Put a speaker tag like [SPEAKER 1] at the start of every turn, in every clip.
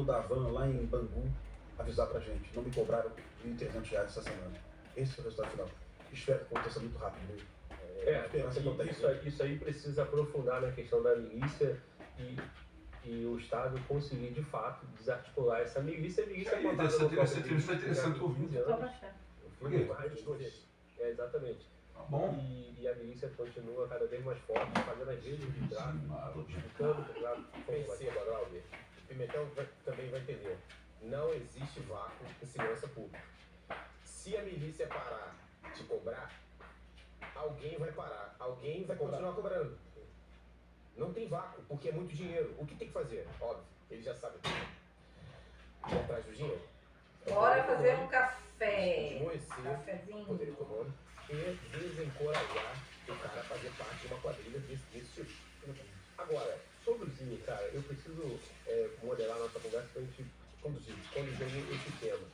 [SPEAKER 1] dono da van lá em Bangu avisar pra gente. Não me cobraram R$1.300 essa semana. Esse foi o resultado final. Espero que aconteça muito rápido.
[SPEAKER 2] Isso aí precisa aprofundar na questão da milícia e o Estado conseguir, de fato, desarticular essa milícia. A milícia é
[SPEAKER 3] essa entrevista é interessante ouvir.
[SPEAKER 2] Exatamente.
[SPEAKER 3] Tá bom.
[SPEAKER 2] E a milícia continua cada vez mais forte, fazendo as redes de tráfico, justificando o tráfico.
[SPEAKER 4] Perceba, Glauber, o Pimentel também vai entender. Não existe vácuo em segurança pública. Se a milícia parar de cobrar, alguém vai parar, alguém vai continuar cobrando. Não tem vácuo, porque é muito dinheiro. O que tem que fazer? Óbvio, ele já sabe. Ir atrás do dinheiro.
[SPEAKER 5] Bora fazer um café.
[SPEAKER 4] Continua esse poder econômico e desencorajar o cara a fazer parte de uma quadrilha desse tipo.
[SPEAKER 2] Agora, sobre o Zinho, cara, eu preciso modelar nossa conversa para a gente conduzir esse tema.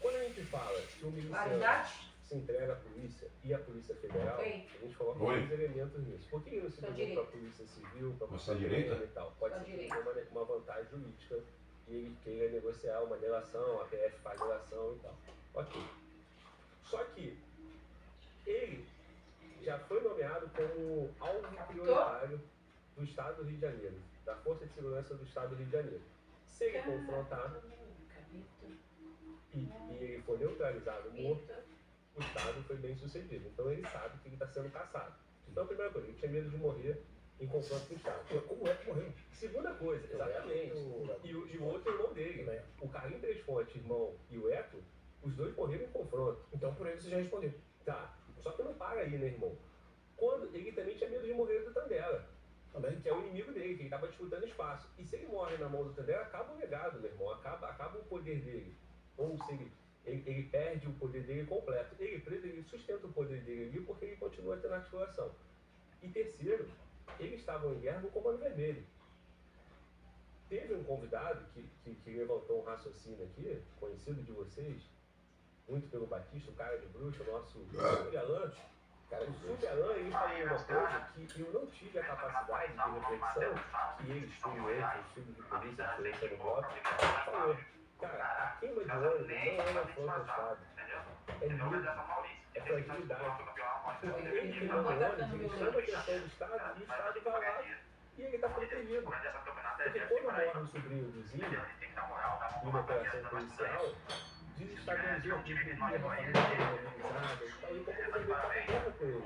[SPEAKER 2] Quando a gente fala que o miliciano se entrega à polícia e à Polícia Federal, a gente coloca alguns elementos nisso. Por que ele não se entregou para a Polícia Civil, para a Polícia Federal e tal? Pode ser que tenha uma vantagem jurídica e ele queira negociar uma delação, a PF faz delação e tal. Ok. Só que ele já foi nomeado como alvo prioritário do Estado do Rio de Janeiro, da Força de Segurança do Estado do Rio de Janeiro. Se ele confrontar e ele for neutralizado, morto, o Estado foi bem sucedido. Então ele sabe que ele está sendo caçado. Então, a primeira coisa, ele tinha medo de morrer em confronto com o Estado.
[SPEAKER 1] Como é que morreu?
[SPEAKER 2] Segunda coisa, exatamente. E o outro irmão dele, o Carlinhos Três Fontes, irmão, e o Eto, os dois morreram em confronto.
[SPEAKER 4] Então, por ele você já respondeu.
[SPEAKER 2] Tá, só que não para aí, né, irmão? Quando ele também tinha medo de morrer do Tandela,
[SPEAKER 1] Também.
[SPEAKER 2] que é o inimigo dele, que ele estava disputando espaço. E se ele morre na mão do Tandela, acaba o legado, meu irmão, acaba o poder dele. Ou se ele perde o poder dele completo. Ele sustenta o poder dele ali porque ele continua tendo articulação. E terceiro, eles estavam em guerra no Comando Vermelho. Teve um convidado que levantou um raciocínio aqui, conhecido de vocês, muito pelo Batista, o cara de bruxa, o nosso Alain. Cara, o Silvio Alain, ele falou uma coisa que eu não tive a capacidade de reflexão, que ele, o estudo de polícia, de polícia no bloco, falou. Cara, a queima de ônibus não é uma afronta ao Estado. É medo, é fragilidade. Porque ele queimando ônibus, ele chama a atenção do Estado e o Estado vai lá e ele está protegido. Porque quando morre o sobrinho do Zinho, em uma operação policial, desestabilizou a família organizada e tal, e como ele está com guerra com ele.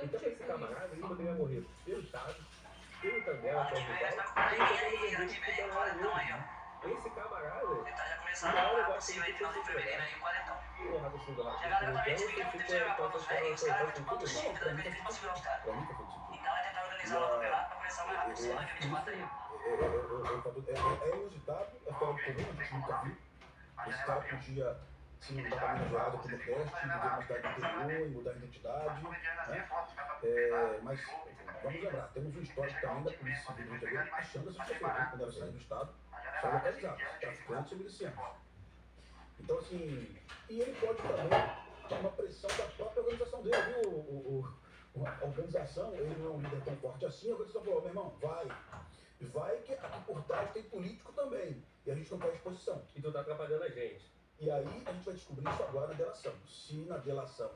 [SPEAKER 2] Então esse camarada, ele poderia morrer pelo Estado, pelo Tandela, que é o rival, esse camarada,
[SPEAKER 6] Começando agora você vai final de fevereiro aí, o quarentão. Chegada da gente, fica muito dinheiro pra você, e os caras vão te mandar o chip, toda vez eles vão segurar os caras. Então é tentar organizar uma campeonato pra começar mais rápido, semana que 24 aí.
[SPEAKER 1] É inusitado, é fora do comum, a gente nunca viu. Esse cara podia se mudar para Minas Gerais como teste, viver numa cidade do interior e mudar a identidade. Né? Mas vamos lembrar, temos um histórico também da Polícia Civil do Rio de Janeiro achando essas pessoas, né? Quando elas saem do Estado, são localizados, traficantes e milicianos. Então, assim, e ele pode também ter uma pressão da própria organização dele, viu? A organização, ele não é um líder tão forte assim, a organização falou, meu irmão, vai que aqui por trás tem político também, e a gente não quer exposição.
[SPEAKER 2] E tu tá atrapalhando a gente.
[SPEAKER 1] E aí a gente vai descobrir isso agora na delação. Se na delação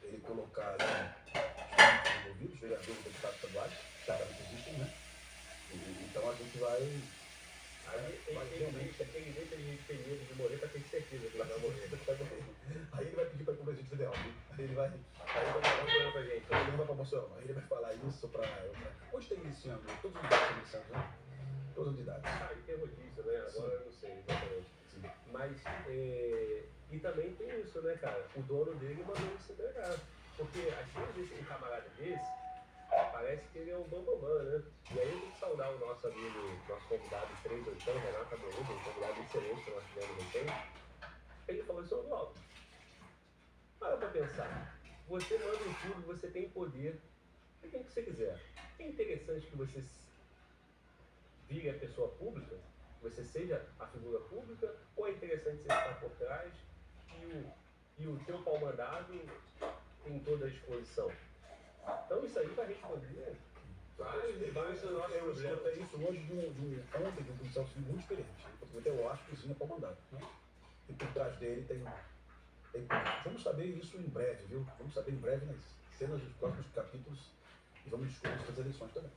[SPEAKER 1] ele colocar os envolvidos, vereadores, deputados estaduais, claramente existem, né? Então a gente vai...
[SPEAKER 2] Aí ele deixa a gente ter medo de morrer pra ter certeza que ele vai morrer.
[SPEAKER 1] Aí ele vai pedir para ir pro Presidente Federal. Aí ele vai
[SPEAKER 2] falar pra gente.
[SPEAKER 1] Aí ele vai pra Bolsonaro. Aí ele vai falar isso pra... Onde tem iniciando? Todos os idades estão iniciando, né? Todas as idades.
[SPEAKER 2] E tem rodízio, né? Agora eu não sei exatamente. Sim. Mas, e também tem isso, né, cara? O dono dele mandou ele se entregar. Porque às vezes um camarada desse, parece que ele é um bambambam, né? E aí eu tenho que saudar o nosso amigo, nosso convidado 38, Renato Amorudo, um convidado excelente que nós tivemos no tempo. Ele falou isso logo. Para pra pensar. Você manda em tudo, você tem poder. Você tem o que você quiser. É interessante que você vire a pessoa pública, que você seja a figura pública, ou é interessante você estar por trás e o teu pau-mandado tem toda a exposição? Então isso aí vai responder Vários do nosso
[SPEAKER 1] Eu
[SPEAKER 2] problema.
[SPEAKER 1] escutei isso hoje ontem de um policial civil muito experiente. Eu acho que o Zinho é para mandar. Né? E por trás dele tem. Vamos saber isso em breve, viu? Vamos saber em breve nas cenas dos próximos capítulos e vamos discutir essas eleições também.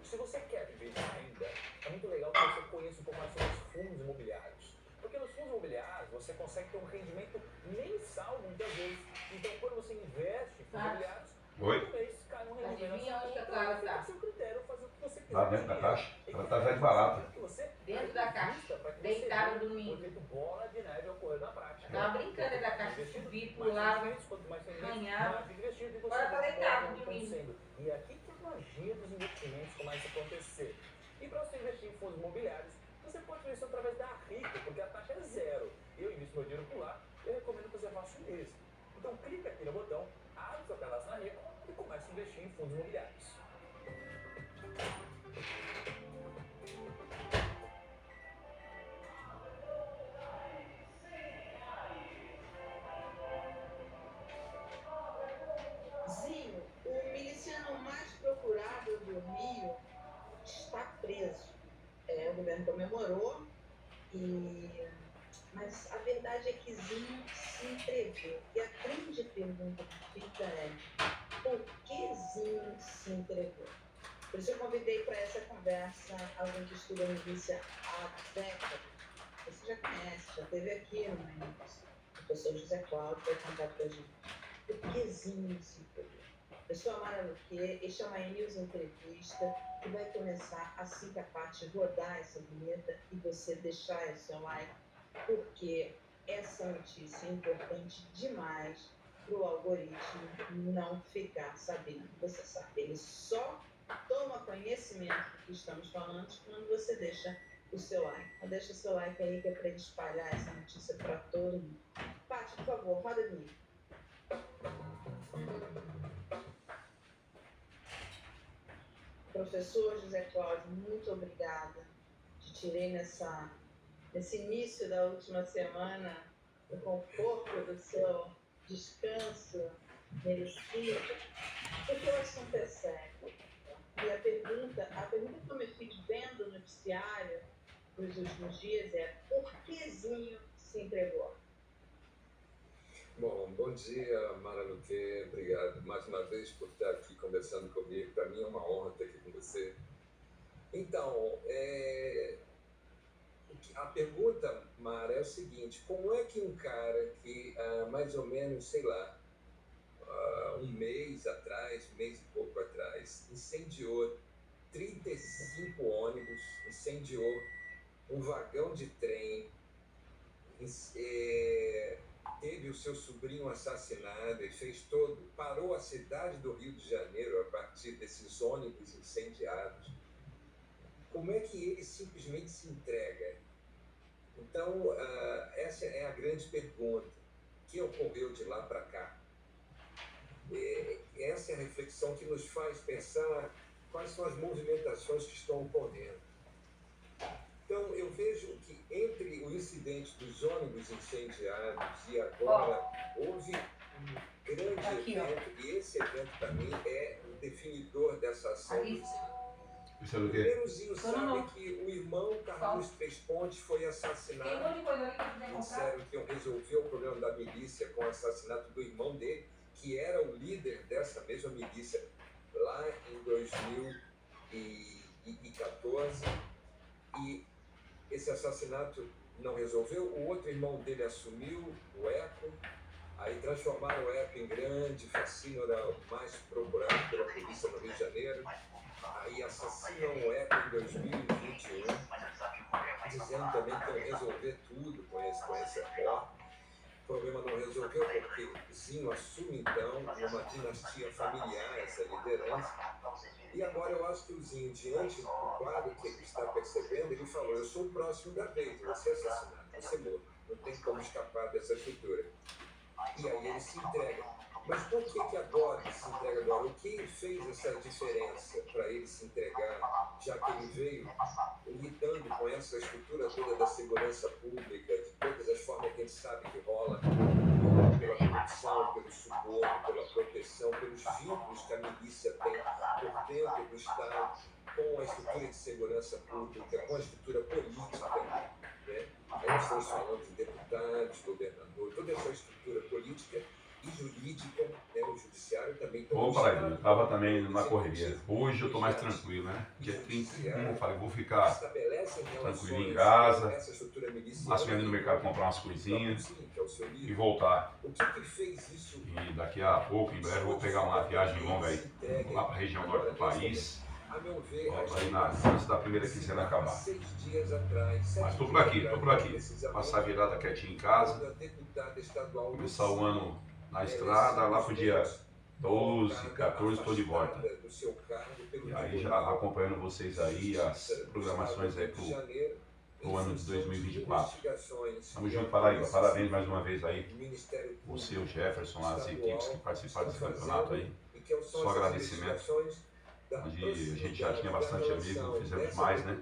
[SPEAKER 7] Se você quer viver de renda, é muito legal que você conheça um pouco mais sobre os fundos imobiliários. Porque nos fundos imobiliários você consegue ter um rendimento mensal muitas vezes. Então quando você investe em fundos imobiliários, todo mês cai um rendimento.
[SPEAKER 5] Adivinha onde que a
[SPEAKER 7] Então,
[SPEAKER 5] Clara
[SPEAKER 7] fica
[SPEAKER 5] tá?
[SPEAKER 7] a seu critério fazer o que você quiser.
[SPEAKER 3] Lá dentro da caixa. Ela tá velho barata.
[SPEAKER 5] Dentro da caixa, deitada dormindo.
[SPEAKER 7] O efeito bola de neve ocorrer na prática.
[SPEAKER 5] Tava brincando da caixa, subir, pulava, ganhava. Agora tá deitado dormindo.
[SPEAKER 7] E aqui que a magia dos investimentos começa a acontecer. E para você investir em fundos imobiliários, você pode investir através da Rico, porque a taxa é zero. Eu invisto meu dinheiro por lá, eu recomendo que você faça o mesmo. Então clica aqui no botão, abre seu cadastro na Rico e comece a investir em fundos imobiliários.
[SPEAKER 8] Zinho, o miliciano mais procurado do Rio está preso. O governo comemorou, mas a verdade é que Zinho se entregou. E a grande pergunta que fica é: por que Zinho se entregou? Por isso eu convidei para essa conversa alguém que estuda milícia há décadas. Você já conhece, já esteve aqui no Mendes. O professor José Cláudio vai contar para a gente. Por que Zinho se entregou? Eu sou a Mara Luque, este é uma News Entrevista que vai começar assim que a parte rodar essa vinheta e você deixar o seu like, porque essa notícia é importante demais para o algoritmo não ficar sabendo. Você sabe, ele só toma conhecimento do que estamos falando quando você deixa o seu like. Então deixa o seu like aí que é para ele espalhar essa notícia para todo mundo. Paty, por favor, roda a vinheta. Professor José Cláudio, muito obrigada. Te tirei nesse início da última semana do conforto do seu descanso merecido, porque o assunto é sério. E a pergunta que eu me fico vendo no noticiário nos últimos dias é: por que Zinho se entregou?
[SPEAKER 9] Bom dia, Mara Luque. Obrigado mais uma vez por estar aqui conversando comigo. Para mim é uma honra estar aqui com você. Então, a pergunta, Mara, é o seguinte: como é que um cara que mais ou menos, sei lá, um mês e pouco atrás, incendiou 35 ônibus, incendiou um vagão de trem, teve o seu sobrinho assassinado e parou a cidade do Rio de Janeiro a partir desses ônibus incendiados. Como é que ele simplesmente se entrega? Então, essa é a grande pergunta. O que ocorreu de lá para cá? Essa é a reflexão que nos faz pensar quais são as movimentações que estão ocorrendo. Então, eu vejo que entre o incidente dos ônibus incendiados e agora houve um grande evento, e esse evento, para mim, é o definidor dessa ação do Zinho.
[SPEAKER 3] Isso é do quê?
[SPEAKER 9] Primeiro, o Zinho sabe que o irmão Carlos Três Pontes foi assassinado.
[SPEAKER 5] Tem um monte de coisa ali que eu quiser comprar.
[SPEAKER 9] Disseram que iam resolver o problema da milícia com o assassinato do irmão dele, que era o líder dessa mesma milícia lá em 2014. E esse assassinato não resolveu. O outro irmão dele assumiu, o Eco. Aí transformaram o Eco em grande fascínio, mais procurado pela polícia no Rio de Janeiro. Aí assassinam o Eco em 2021, dizendo também que iam resolver tudo com esse repórter. O problema não resolveu porque Zinho assume então uma dinastia familiar, essa liderança. E agora eu acho que o Zinho, diante do quadro que ele está percebendo, ele falou: eu sou o próximo da vez, você é assassinado, você morre, não tem como escapar dessa estrutura. E aí ele se entrega. Mas por que agora ele se entrega agora? O que fez essa diferença para ele se entregar, já que ele veio lidando com essa estrutura toda da segurança pública, de todas as formas que a gente sabe que rola pela corrupção, pelo suborno, pela proteção, pelos vínculos que a milícia tem por dentro do Estado, com a estrutura de segurança pública, com a estrutura política, né? Aí nós estamos falando de deputados, governador, toda essa estrutura política e jurídica, né? O judiciário também.
[SPEAKER 3] Vou falar, eu estava também na correria. Hoje eu estou mais tranquilo, né? Dia 31, eu falei, vou ficar tranquilo em casa, máximo ali no mercado comprar umas coisinhas e voltar. E daqui a pouco, em breve, eu vou pegar uma viagem longa aí, lá para a região norte do país. Volto aí antes da primeira quinzena acabar. Mas estou por aqui. Passar a virada quietinho em casa, começar o ano na estrada, lá pro dia 12, 14 estou de volta. E aí já acompanhando vocês aí, as programações aí pro ano de 2024. Tamo junto, Paraíba. Parabéns mais uma vez aí. Você, o Jefferson, as equipes que participaram desse campeonato aí. Só agradecimento. Onde a gente já tinha bastante amigo, fizemos mais, né?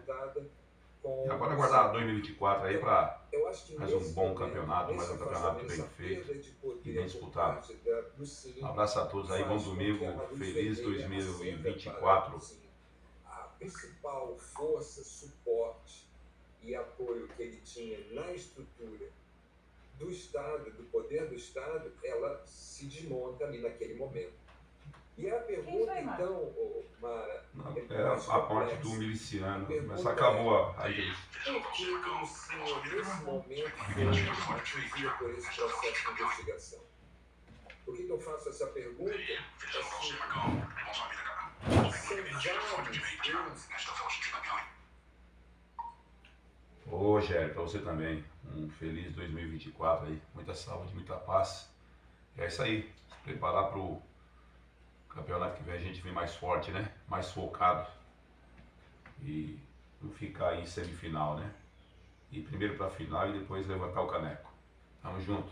[SPEAKER 3] E agora aguardar 2024 aí para mais um bom campeonato, mais um campeonato bem feito e bem disputado. Um abraço a todos aí, bom domingo, feliz 2024.
[SPEAKER 9] A principal força, suporte e apoio que ele tinha na estrutura do Estado, do poder do Estado, ela se desmonta ali naquele momento. E a pergunta, então, Mara...
[SPEAKER 3] Não, era a parte do miliciano, mas acabou a entrevista.
[SPEAKER 9] Por que o senhor, nesse momento, foi atingido por esse processo de investigação? Por que eu faço essa pergunta? Assim,
[SPEAKER 3] Ô, Gério, para você também, um feliz 2024 aí, muita saúde, muita paz. E é isso aí, se preparar para o campeonato que vem, a gente vem mais forte, né? Mais focado. E não ficar aí em semifinal, né? Ir primeiro para a final e depois levantar o caneco. Tamo junto.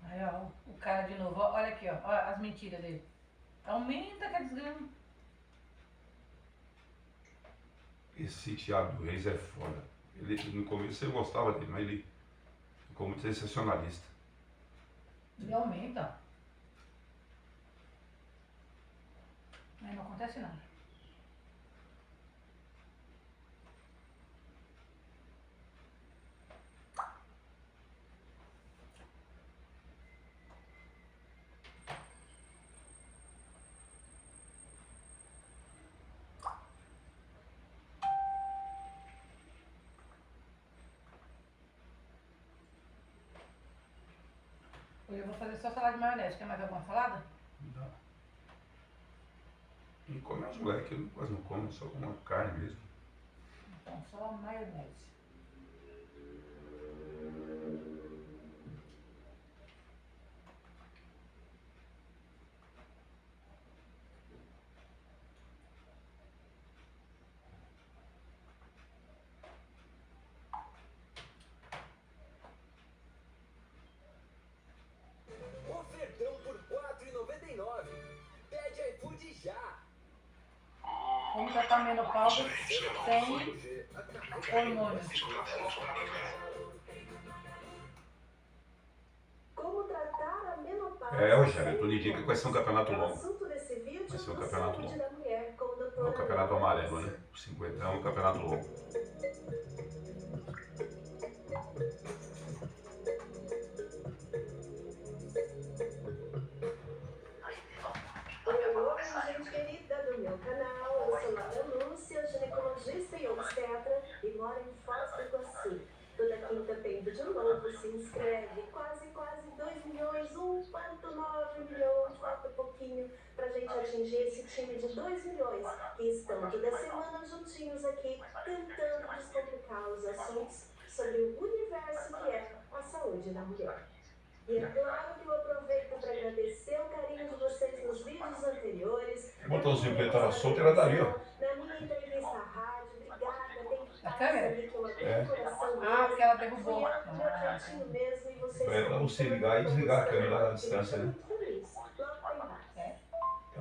[SPEAKER 5] Aí, ó, o cara de novo. Olha aqui, ó. Olha as mentiras dele. Aumenta que a desgrama.
[SPEAKER 3] Esse Thiago Reis é foda. Ele, no começo eu gostava dele, mas ele ficou muito sensacionalista.
[SPEAKER 5] Ele aumenta. Aí não acontece nada. Hoje eu vou fazer só salada de maionese. Quer mais alguma salada?
[SPEAKER 3] Dá. Não come as moleques, eu quase não como, só como uma carne mesmo.
[SPEAKER 5] Então, só maionese.
[SPEAKER 7] Ofertão por R$ 4,99. Pede iFood já.
[SPEAKER 5] Como já tá menopausa sem hormônios.
[SPEAKER 8] Como tratar a menopausa?
[SPEAKER 3] É, Rogério, eu tô de dica que vai ser um campeonato
[SPEAKER 8] É o
[SPEAKER 3] longo.
[SPEAKER 8] assunto desse vídeo
[SPEAKER 3] Vai ser um
[SPEAKER 8] do
[SPEAKER 3] campeonato
[SPEAKER 8] Saúde
[SPEAKER 3] longo.
[SPEAKER 8] da Mulher, com o
[SPEAKER 3] É
[SPEAKER 8] doutor
[SPEAKER 3] um campeonato amarelo, né? O 50 é um campeonato longo.
[SPEAKER 8] Oi, gente querida do meu canal, eu sou Laura Lúcia, ginecologista e obstetra e moro em Foz do Iguaçu. Toda quinta tem vídeo novo, se inscreve, quase 2 milhões, 1,9 milhões, falta pouquinho pra gente atingir esse time de 2 milhões que estão toda semana juntinhos aqui tentando descomplicar os assuntos sobre o universo que é a saúde da mulher. E é claro que eu aproveito para agradecer o carinho de vocês nos vídeos anteriores.
[SPEAKER 3] O botãozinho que ele tava solto era dali, ó.
[SPEAKER 8] Na minha entrevista à rádio, obrigada, tem
[SPEAKER 5] A câmera?
[SPEAKER 8] ali que eu abri o coração
[SPEAKER 5] Ah, porque ela derrubou.
[SPEAKER 8] Fui eu, meu cantinho mesmo, e vocês
[SPEAKER 3] É pra você ligar e desligar a câmera à distância, né?
[SPEAKER 8] Muito feliz.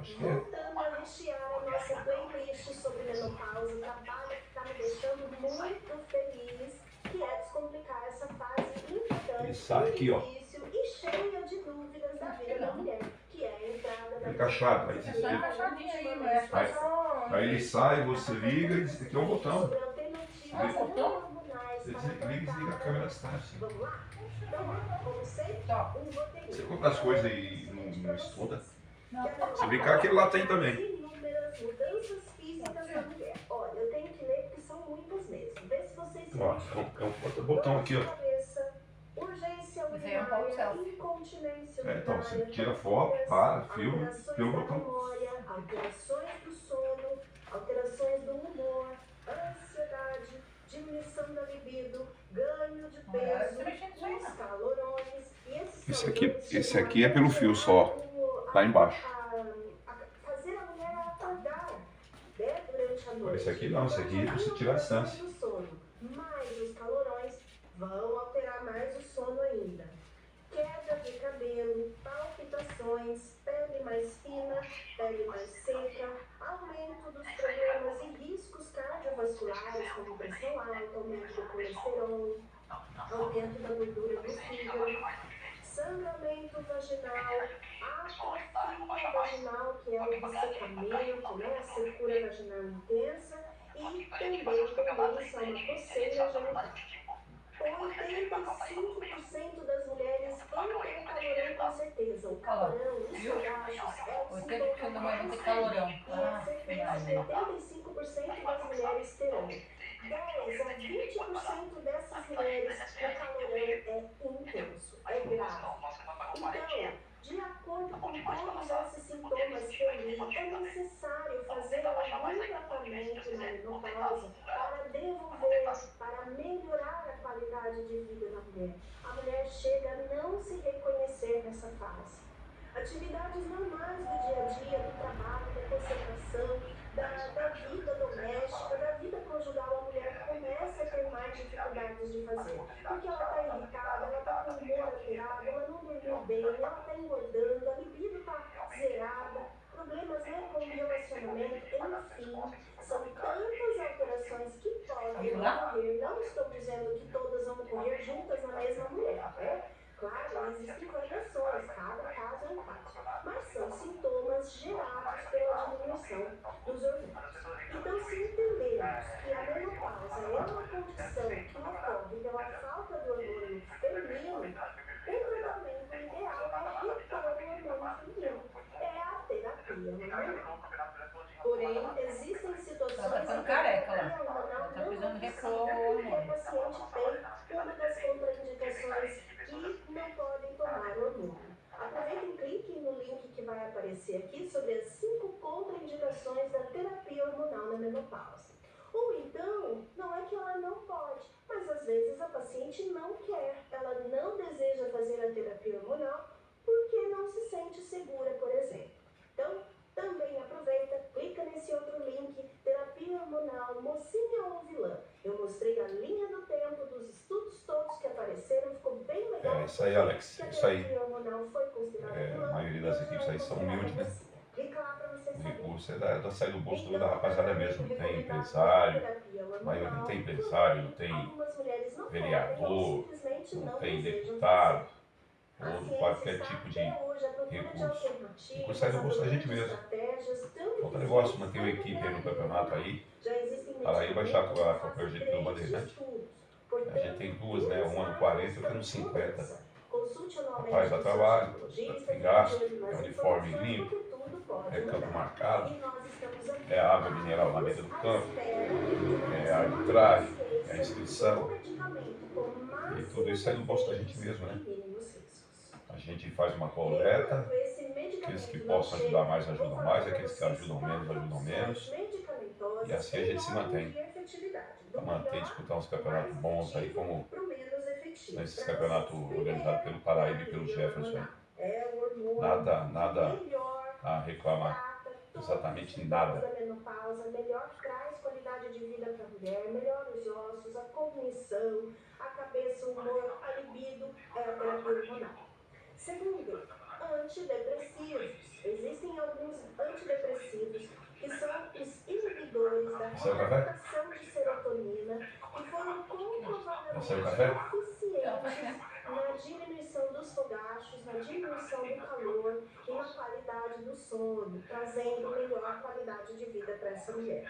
[SPEAKER 3] acho que é.
[SPEAKER 6] Voltando a rechear a nossa playlist sobre menopausa, trabalho que está me deixando muito feliz, que é descomplicar essa fase
[SPEAKER 3] Ele
[SPEAKER 6] importante,
[SPEAKER 3] sai aqui, ó.
[SPEAKER 6] difícil e cheia de dúvidas da vida da mulher, que é a entrada da
[SPEAKER 3] Encaixado, aí
[SPEAKER 5] É só encaixadinho aí, mas acho que
[SPEAKER 3] Aí-
[SPEAKER 5] é só...
[SPEAKER 3] Aí ele sai, você liga, esse aqui é o botão.
[SPEAKER 6] sobre alternativas
[SPEAKER 5] Ah, botão?
[SPEAKER 6] hormonais
[SPEAKER 3] Você
[SPEAKER 6] para
[SPEAKER 3] desliga e desliga a câmera assim.
[SPEAKER 6] Vamos lá? Então, como sempre,
[SPEAKER 5] Tá.
[SPEAKER 6] um roteirinho.
[SPEAKER 3] Você compra as coisas e não estuda.
[SPEAKER 5] Não.
[SPEAKER 3] Se brincar, aquele lá tem também.
[SPEAKER 6] Inúmeras mudanças físicas na mulher. Olha, eu tenho que ler porque são muitas mesmo. Vê se vocês
[SPEAKER 3] Ó, é um outro botão aqui, ó.
[SPEAKER 6] Cabeça, urgência
[SPEAKER 5] Isso aí é um pouco
[SPEAKER 6] urinária,
[SPEAKER 5] selfie.
[SPEAKER 6] incontinência
[SPEAKER 3] Então você
[SPEAKER 6] urinária,
[SPEAKER 3] tira foto, para, filma,
[SPEAKER 6] alterações
[SPEAKER 3] pelo
[SPEAKER 6] da
[SPEAKER 3] botão.
[SPEAKER 6] memória, alterações do sono, alterações do humor, ansiedade, diminuição da libido, ganho de
[SPEAKER 5] Olha,
[SPEAKER 6] peso,
[SPEAKER 5] você mexendo nisso aí,
[SPEAKER 6] os
[SPEAKER 5] não.
[SPEAKER 6] calorões. E esses
[SPEAKER 3] Esse aqui é pelo fio só, lá embaixo.
[SPEAKER 6] Fazer a mulher acordar, né, durante a noite.
[SPEAKER 3] Esse aqui não, esse aqui você tira a distância.
[SPEAKER 6] Do sono. Mas os calorões vão alterar mais o sono ainda. Queda de cabelo, palpitações, pele mais fina, pele mais seca, aumento dos problemas e riscos cardiovasculares, como pressão alta, aumento do colesterol, aumento da gordura do fígado, sangramento vaginal, atrofia vaginal, que é o ressecamento, né, a secura vaginal intensa, e também tendência a uma coceira genital. 85% das mulheres vão ter calorão com certeza. O calorão, os solachos, é o
[SPEAKER 5] 80% da mulher vai ter calorão.
[SPEAKER 6] e a certeza de 85% das mulheres terão. 10 a 20% dessas mulheres, o calorão é intenso, é grave. Então, de acordo com todos esses sintomas que eu li, é necessário fazer algum tratamento na menopausa para devolver, para melhorar a qualidade de vida da mulher. A mulher chega a não se reconhecer nessa fase. Atividades normais do dia a dia, do trabalho, da concentração, da vida doméstica, da vida conjugal, a mulher começa a ter mais dificuldades de fazer. Porque ela está irritada, ela está com o humor alterado, ela não dormiu bem, ela está engordando, a libido está zerada, problemas, né, com o relacionamento, enfim. São tantas alterações que podem ocorrer. Não estou dizendo que todas vão ocorrer juntas na mesma mulher, né? Claro, existem variações, cada caso é um caso. Mas são sintomas gerados pela diminuição dos hormônios. Então, se entendermos que a menopausa é uma condição que ocorre pela falta do hormônio feminino, o tratamento ideal é repor o hormônio feminino. É a terapia hormonal. Porém, existem situações
[SPEAKER 5] Ela tá ficando careca lá. Ela tá precisando repor o hormônio.
[SPEAKER 6] o paciente tem uma das contraindicações que não podem tomar hormônio. Aproveitem e cliquem no link que vai aparecer aqui sobre as 5 contraindicações da terapia hormonal na menopausa. Ou então, não é que ela não pode, mas às vezes a paciente não quer, ela não deseja fazer a terapia hormonal porque não se sente segura, por exemplo. Então, também aproveita, clica nesse outro link, terapia hormonal, mocinha ou vilã. Eu mostrei a linha do tempo dos estudos todos que apareceram, ficou bem legal.
[SPEAKER 3] É isso aí, Alex.
[SPEAKER 6] Que a
[SPEAKER 3] Isso aí.
[SPEAKER 6] terapia hormonal foi considerada
[SPEAKER 3] É,
[SPEAKER 6] vilã,
[SPEAKER 3] a maioria das equipes aí são humildes, né?
[SPEAKER 6] clica lá pra você
[SPEAKER 3] O
[SPEAKER 6] saber.
[SPEAKER 3] recurso é da sair do bolso da rapaziada mesmo. Não tem empresário, a maioria não tem empresário, não tem vereador, não tem deputado, ou qualquer tipo de recurso. O recurso sai do bolso da gente mesmo. Outro negócio, manter uma equipe aí no campeonato aí. Para aí baixar com a projeto do Bandeirante. A gente tem duas, né? Uma no 40 e outra no 50. Rapaz, dá trabalho, tem gasto, é uniforme limpo, é campo marcado, é água mineral na mesa do campo, é a arbitragem, é a inscrição. E tudo isso aí no bolso da gente mesmo, né? A gente faz uma coleta, aqueles que possam ajudar mais, ajudam mais, aqueles que ajudam menos. E assim a gente se mantém. Para manter e disputar uns campeonatos bons aí, como esses campeonatos organizados pelo Paraíba e pelo Jefferson aí. Nada a reclamar. Exatamente nada.
[SPEAKER 6] A menopausa melhor traz qualidade de vida para a mulher, melhora os ossos, a cognição, a cabeça, o humor, a libido, é a terapia hormonal. Segundo, antidepressivos.
[SPEAKER 8] Existem alguns antidepressivos que são os inibidores da
[SPEAKER 3] Esse é o café?
[SPEAKER 8] captação de serotonina que foram comprovadamente
[SPEAKER 3] Esse é o café?
[SPEAKER 8] eficientes na diminuição dos fogachos, na diminuição do calor e na qualidade do sono, trazendo melhor qualidade de vida para essa mulher.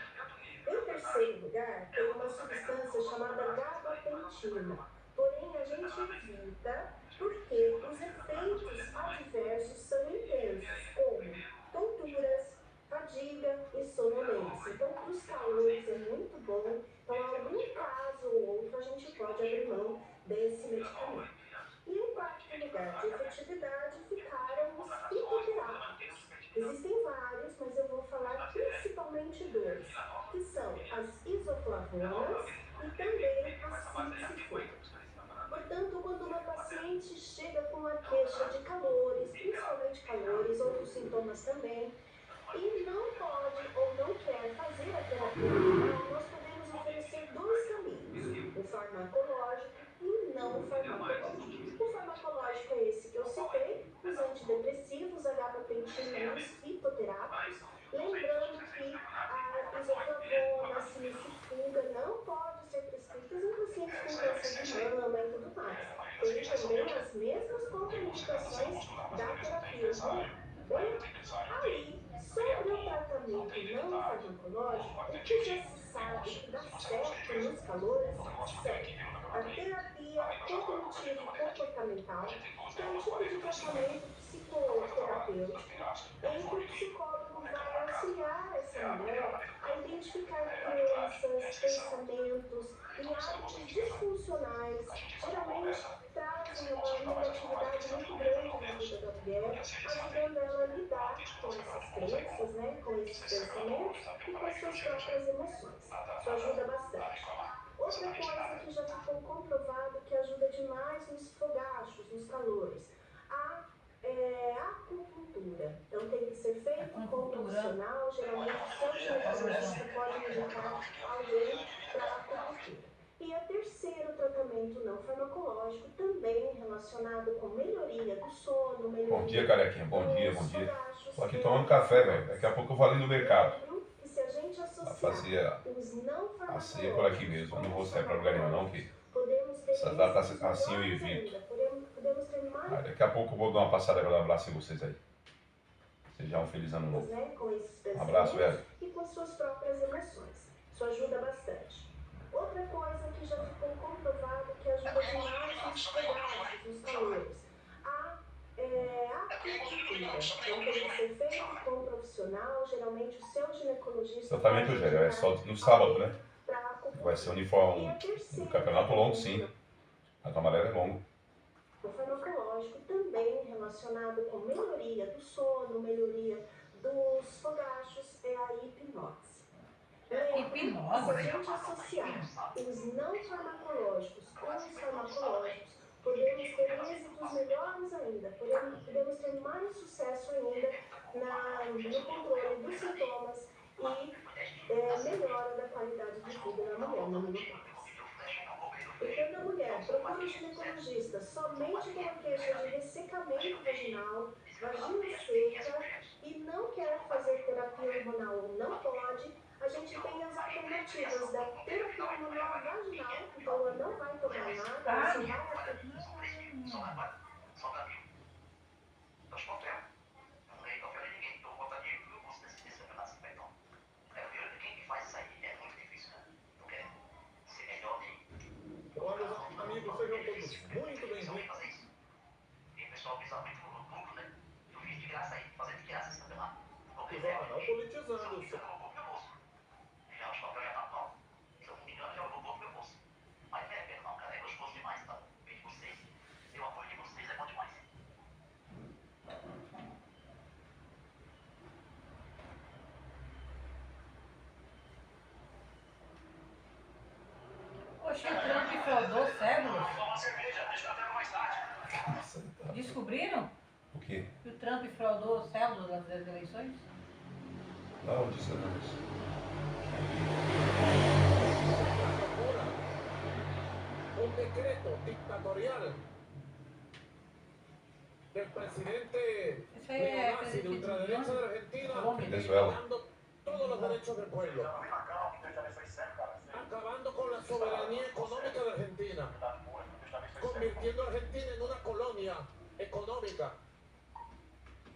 [SPEAKER 8] Em terceiro lugar, tem uma substância chamada gabapentina. Porém, a gente evita porque os efeitos adversos são intensos, como tonturas, fadiga e sonolência. Então, para os calores é muito bom. Então, em algum caso ou outro, a gente pode abrir mão desse medicamento. E em quarto lugar de efetividade ficaram os fitoterápicos. Existem vários, mas eu vou falar principalmente dois, que são as isoflavonas e também a cipsifuna. Portanto, quando uma paciente chega com uma queixa de calores, principalmente calores, outros sintomas também, e não pode ou não quer fazer a terapia hormonal, nós podemos oferecer dois caminhos, o farmacológico e o não farmacológico. O farmacológico é esse que eu citei, os antidepressivos, a gabapentina e os fitoterápicos, lembrando que a isoflavona, a cimicifuga não pode ser prescritas em pacientes com câncer de mama e tudo mais. Tem também as mesmas contraindicações da terapia hormonal. Bem, aí, sobre o tratamento não farmacológico, o que já se sabe que dá certo nos calores são a terapia cognitivo-comportamental, que é um tipo de tratamento psicoterapêutico, em que o psicólogo vai auxiliar essa mulher a identificar crenças, pensamentos e hábitos disfuncionais, geralmente trazem uma negatividade muito grande na vida da mulher, ajudando ela a lidar com essas crenças, né, com esses pensamentos e com as suas próprias emoções. Isso ajuda bastante. Outra coisa que já ficou comprovado que ajuda demais nos fogachos, nos calores, a acupuntura. Então tem que ser feito com um profissional, geralmente o seu ginecologista pode indicar alguém para acupuntura. E o terceiro tratamento não farmacológico, também relacionado com melhoria do sono, melhoria
[SPEAKER 3] Bom dia, carequinha. Bom dia, bom dia.
[SPEAKER 8] fogachos,
[SPEAKER 3] Tô aqui tomando café, velho. Daqui a pouco eu vou ali no mercado.
[SPEAKER 8] E se a gente associar
[SPEAKER 3] Fazer
[SPEAKER 8] os não
[SPEAKER 3] a ceia por aqui mesmo. Eu não vou sair pra lugar nenhum, não, que
[SPEAKER 8] podemos ter
[SPEAKER 3] essas datas
[SPEAKER 8] êxitos
[SPEAKER 3] assim eu
[SPEAKER 8] maiores
[SPEAKER 3] evito.
[SPEAKER 8] ainda. Podemos ter mais
[SPEAKER 3] Daqui a pouco eu vou dar uma passada para dar um abraço em vocês aí. Seja um feliz ano novo.
[SPEAKER 8] né, com esses
[SPEAKER 3] Um abraço, velho.
[SPEAKER 8] e com as suas próprias emoções. Isso ajuda bastante. Outra coisa que já ficou comprovado que ajuda demais nos fogachos, nos calores, a acupuntura. Então tem que ser feito com um profissional, geralmente o seu ginecologista.
[SPEAKER 3] Tratamento,
[SPEAKER 8] pode
[SPEAKER 3] Rogério, é
[SPEAKER 8] indicar
[SPEAKER 3] só no sábado, né?
[SPEAKER 8] pra acupuntura.
[SPEAKER 3] Vai ser
[SPEAKER 8] E
[SPEAKER 3] uniforme.
[SPEAKER 8] a
[SPEAKER 3] Um
[SPEAKER 8] terceira
[SPEAKER 3] campeonato longo, sim. A camarada é longo.
[SPEAKER 8] O farmacológico também relacionado com melhoria do sono, melhoria dos fogachos, é a hipnose.
[SPEAKER 5] Hipnose?
[SPEAKER 8] Se a gente associar os não farmacológicos com os farmacológicos, podemos ter êxitos melhores ainda, podemos ter mais sucesso ainda no controle dos sintomas e melhora da qualidade de vida da mulher, na menopausa. E quando a mulher procura um ginecologista somente com a queixa de ressecamento vaginal, vagina seca e não quer fazer terapia hormonal ou não pode, a gente tem as alternativas da terapia hormonal vaginal, então ela não vai tomar nada, ela só vai
[SPEAKER 4] Olá, meus amigos, sejam todos muito bem-vindos. Não politizando,
[SPEAKER 5] Oxe, o Trump fraudou células.
[SPEAKER 3] Nossa, tá.
[SPEAKER 5] Descobriram
[SPEAKER 3] O quê?
[SPEAKER 5] que o Trump fraudou células das eleições?
[SPEAKER 3] Não, disse não.
[SPEAKER 4] un decreto dictatorial
[SPEAKER 7] del presidente
[SPEAKER 5] Isso aí é
[SPEAKER 7] neonazi de ultraderecha de Argentina,
[SPEAKER 3] Venezuela.
[SPEAKER 7] violando todos los derechos del pueblo, acabando con la soberanía económica de Argentina, convirtiendo a Argentina en una colonia económica.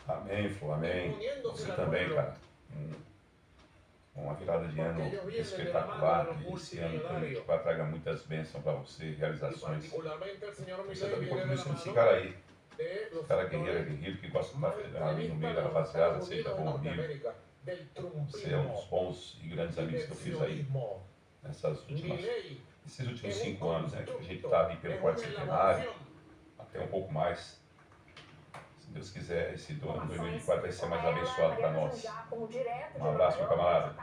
[SPEAKER 3] Amém, Fô, amém. Você também, cara. Uma virada de ano espetacular. E esse ano 2024 traga muitas bênçãos para você, realizações. Você também continua sendo esse cara aí. Esse cara guerreiro que gosta de bater ali no meio da rapaziada, seja bom amigo. Você é um dos bons e grandes amigos que eu fiz aí esses últimos 5 anos, né? Que a gente tá ali pelo quarto centenário, até um pouco mais. Se Deus quiser, esse ano 2024 vai ser mais abençoado para nós. Um abraço, meu camarada.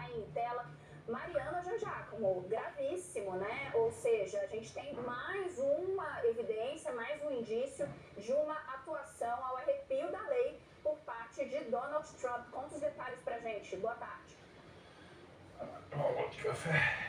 [SPEAKER 6] Mariana Giacomo, gravíssimo, né? Ou seja, a gente tem mais uma evidência, mais um indício de uma atuação ao arrepio da lei por parte de Donald Trump. Conta os detalhes pra gente. Boa tarde.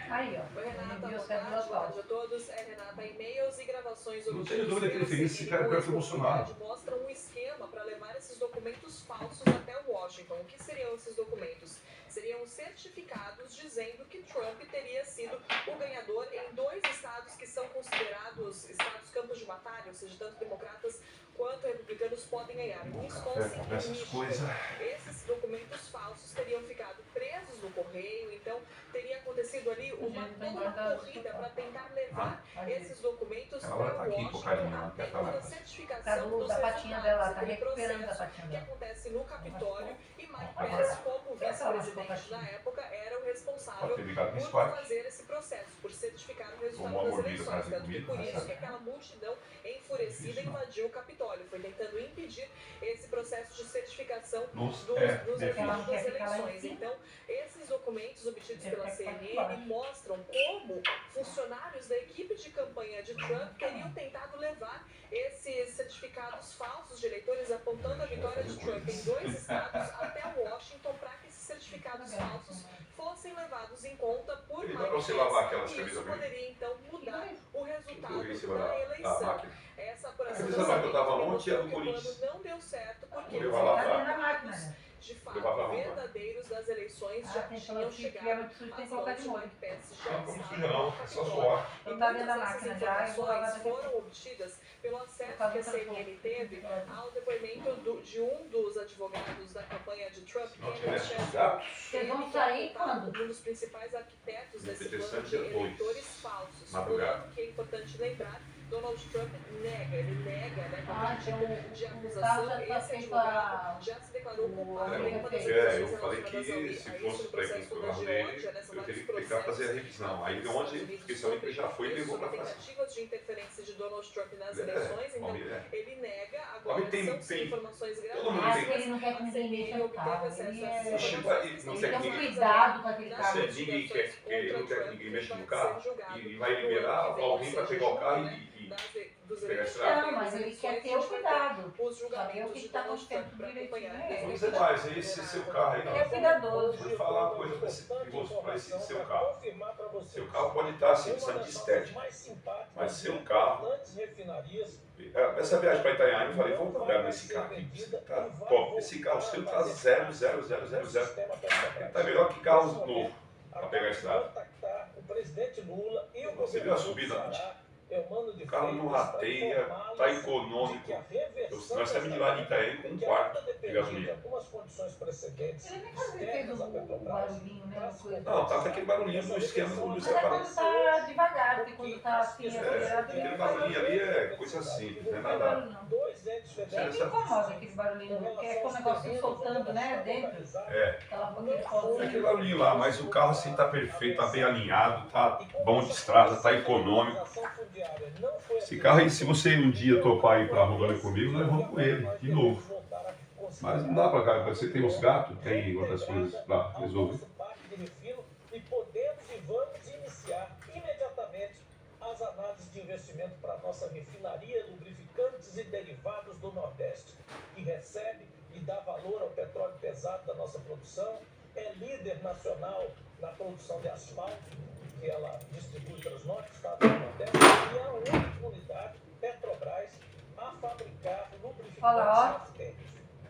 [SPEAKER 5] Aí, ó.
[SPEAKER 10] Renata, boa tarde a todos. Renata, e-mails e gravações
[SPEAKER 3] Não tenho dúvida que ele fez esse cara para ser Bolsonaro.
[SPEAKER 10] Mostram um esquema para levar esses documentos falsos até Washington. O que seriam esses documentos? Seriam certificados dizendo que Trump teria sido o ganhador em 2 estados que são considerados estados campos de batalha, ou seja, tanto democratas quanto republicanos podem ganhar. Wisconsin e Michigan. Esses documentos falsos teriam ficado presos no correio, então teria acontecido ali toda uma corrida para tentar levar esses documentos para Washington até a certificação dos resultados daquele processo que acontece no Capitólio. E Mike Pence, como vice-presidente na época, era o responsável por fazer esse processo, por certificar o resultado das eleições. Tanto que por isso que aquela multidão enfurecida invadiu o Capitólio. Foi tentando impedir esse processo de certificação dos resultados das eleições. Então, esses documentos obtidos pela CNN mostram como funcionários da equipe de campanha de Trump teriam tentado levar esses certificados falsos de eleitores apontando a vitória de Trump em 2 estados até Washington para que esses certificados falsos fossem levados em conta por Mike Pence. E isso poderia, então, mudar o resultado da eleição. Essa apuração mostrou que o plano não deu certo porque os resultados de fato verdadeiros das eleições já tinham chegado às mãos de Mike Pence, já estava no Capitólio. E muitas dessas informações foram obtidas pelo acesso que a CNN teve ao depoimento de um dos advogados da campanha de Trump, Kenneth Chesney.
[SPEAKER 5] Vocês vão sair quando?
[SPEAKER 10] Um dos principais arquitetos desse plano de eleitores falsos. Plano que é importante lembrar, Donald Trump ele nega, né, qualquer tipo de acusação. Esse advogado já se declarou culpado em uma das
[SPEAKER 3] eu falei que se fosse para ir com o programa dele, eu teria que tentar fazer a revisão. Aí ontem, especialmente, ele já foi e levou para frente.
[SPEAKER 10] Tentativas de interferência de Donald Trump nas eleições, então ele nega. Agora são informações graves.
[SPEAKER 5] Ele não quer que ninguém mexa no carro.
[SPEAKER 3] Ele
[SPEAKER 5] tem um cuidado com aquele carro.
[SPEAKER 3] Ninguém quer que ninguém mexa no carro e vai liberar alguém para pegar o carro e
[SPEAKER 5] não, mas ele quer ter o cuidado. Saber o que está acontecendo direitinho.
[SPEAKER 3] Vamos dizer mais, esse seu carro aí,
[SPEAKER 5] ele é cuidadoso.
[SPEAKER 3] Vou falar uma coisa para esse seu carro. Seu carro pode estar precisando de estética, mas seu carro. Essa viagem para Itanhaém, eu falei, vamos trabalhar nesse carro aqui. Tá top. Esse carro seu está 0, 0, 0, 0, 0. Ele está melhor que carro novo para pegar a estrada. Você viu a subida? O carro não rateia, está econômico. Nós estamos de lá de Itaém com 1 quarto de gasolina.
[SPEAKER 5] Ele nem fez um barulhinho, né?
[SPEAKER 3] Não, tá aquele barulhinho do esquema do
[SPEAKER 5] escapamento. Mas tá devagar, porque quando tá assim,
[SPEAKER 3] aquele barulhinho ali é coisa simples, não é nada.
[SPEAKER 5] Nem me incomoda aquele barulhinho, porque é com o negocinho soltando, né, dentro.
[SPEAKER 3] Aquele barulhinho lá, mas o carro assim tá perfeito, tá bem alinhado, tá bom de estrada, tá econômico. Esse carro aí, se você um dia topar ir pra Rondônia comigo, nós vamos com ele, de novo. Mas não dá pra cá, você tem os gatos, tem outras coisas pra resolver.
[SPEAKER 7] E podemos e vamos iniciar imediatamente as análises de investimento para a nossa refinaria, lubrificantes e derivados do Nordeste, que recebe e dá valor ao petróleo pesado da nossa produção, é líder nacional na produção de asfalto, que ela distribui para os 9 estados do Nordeste, e é a única unidade, Petrobras, a fabricar lubrificantes
[SPEAKER 5] Olha,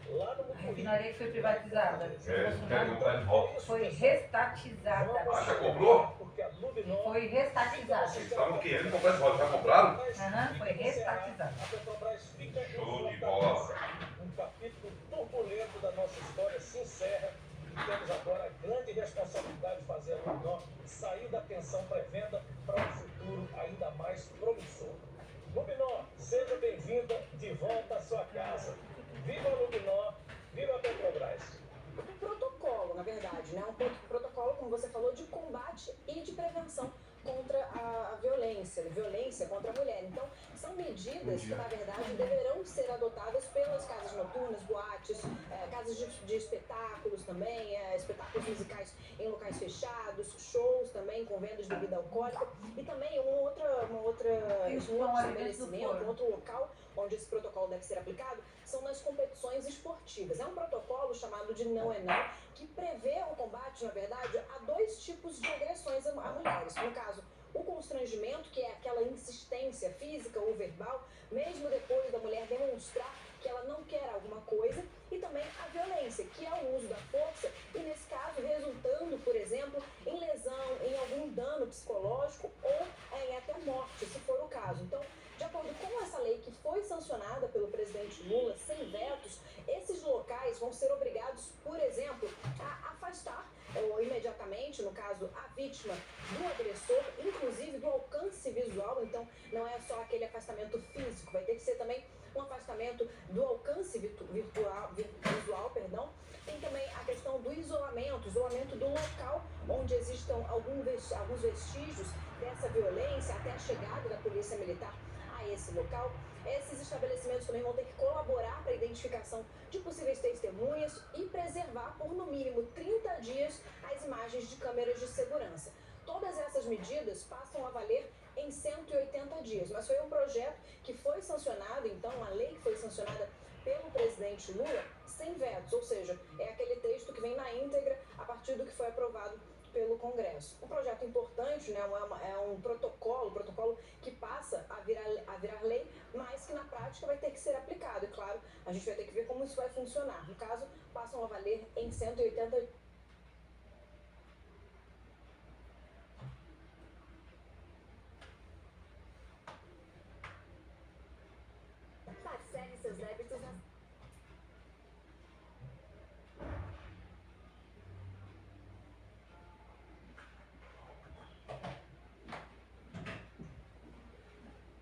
[SPEAKER 7] Lá no
[SPEAKER 5] a
[SPEAKER 7] Mucuri,
[SPEAKER 5] refinaria que foi privatizada.
[SPEAKER 3] Quero comprar de volta.
[SPEAKER 5] Foi restatizada.
[SPEAKER 3] Ah, já comprou?
[SPEAKER 7] porque a Luminor
[SPEAKER 5] Foi restatizada.
[SPEAKER 3] Vocês estavam querendo comprar de volta, já compraram?
[SPEAKER 5] Aham, foi restatizada.
[SPEAKER 7] A Petrobras fica em
[SPEAKER 3] Show de
[SPEAKER 7] sua
[SPEAKER 3] bola.
[SPEAKER 7] cabeça. Um capítulo turbulento da nossa história se encerra e temos agora a grande responsabilidade de fazer a Luminor sair da pensão pré-venda para um futuro ainda mais promissor. Luminor, seja bem-vinda de volta à sua casa. Viva a Luminor, viva a Petrobras.
[SPEAKER 10] Um protocolo, na verdade, né? Um protocolo, como você falou, de combate e de prevenção contra a violência contra a mulher. Então, são medidas que, na verdade, deverão ser adotadas pelas casas noturnas, boates, casas de espetáculos também, espetáculos musicais em locais fechados, shows também com vendas de bebida alcoólica e também um outro estabelecimento, um outro local onde esse protocolo deve ser aplicado são nas competições esportivas. É um protocolo chamado de Não é Não, que prevê o combate, na verdade, a dois tipos de agressões a mulheres. No caso, o constrangimento, que é aquela insistência física ou verbal, mesmo depois da mulher demonstrar que ela não quer alguma coisa, e também a violência, que é o uso da força, e nesse caso resultando, por exemplo, em lesão, em algum dano psicológico ou em até morte, se for o caso. Então, de acordo com essa lei que foi sancionada pelo presidente Lula, sem vetos, esses locais vão ser obrigados, por exemplo, a afastar ou imediatamente, no caso, a vítima do agressor, inclusive do alcance visual. Então, não é só aquele afastamento físico, vai ter que ser também um afastamento do alcance visual, perdão. Tem também a questão do isolamento do local onde existam alguns vestígios dessa violência até a chegada da polícia militar a esse local. Esses estabelecimentos também vão ter que colaborar para a identificação de possíveis testemunhas e preservar por no mínimo 30 dias as imagens de câmeras de segurança. Todas essas medidas passam a valer em 180 dias, mas foi um projeto que foi sancionado, então, uma lei que foi sancionada pelo presidente Lula sem vetos, ou seja, é aquele texto que vem na íntegra a partir do que foi aprovado pelo Congresso. Um projeto importante, né, é um protocolo que passa a virar lei, mas que na prática vai ter que ser aplicado. E claro, a gente vai ter que ver como isso vai funcionar. No caso, passam a valer em 180 dias. Parcele seus débitos na...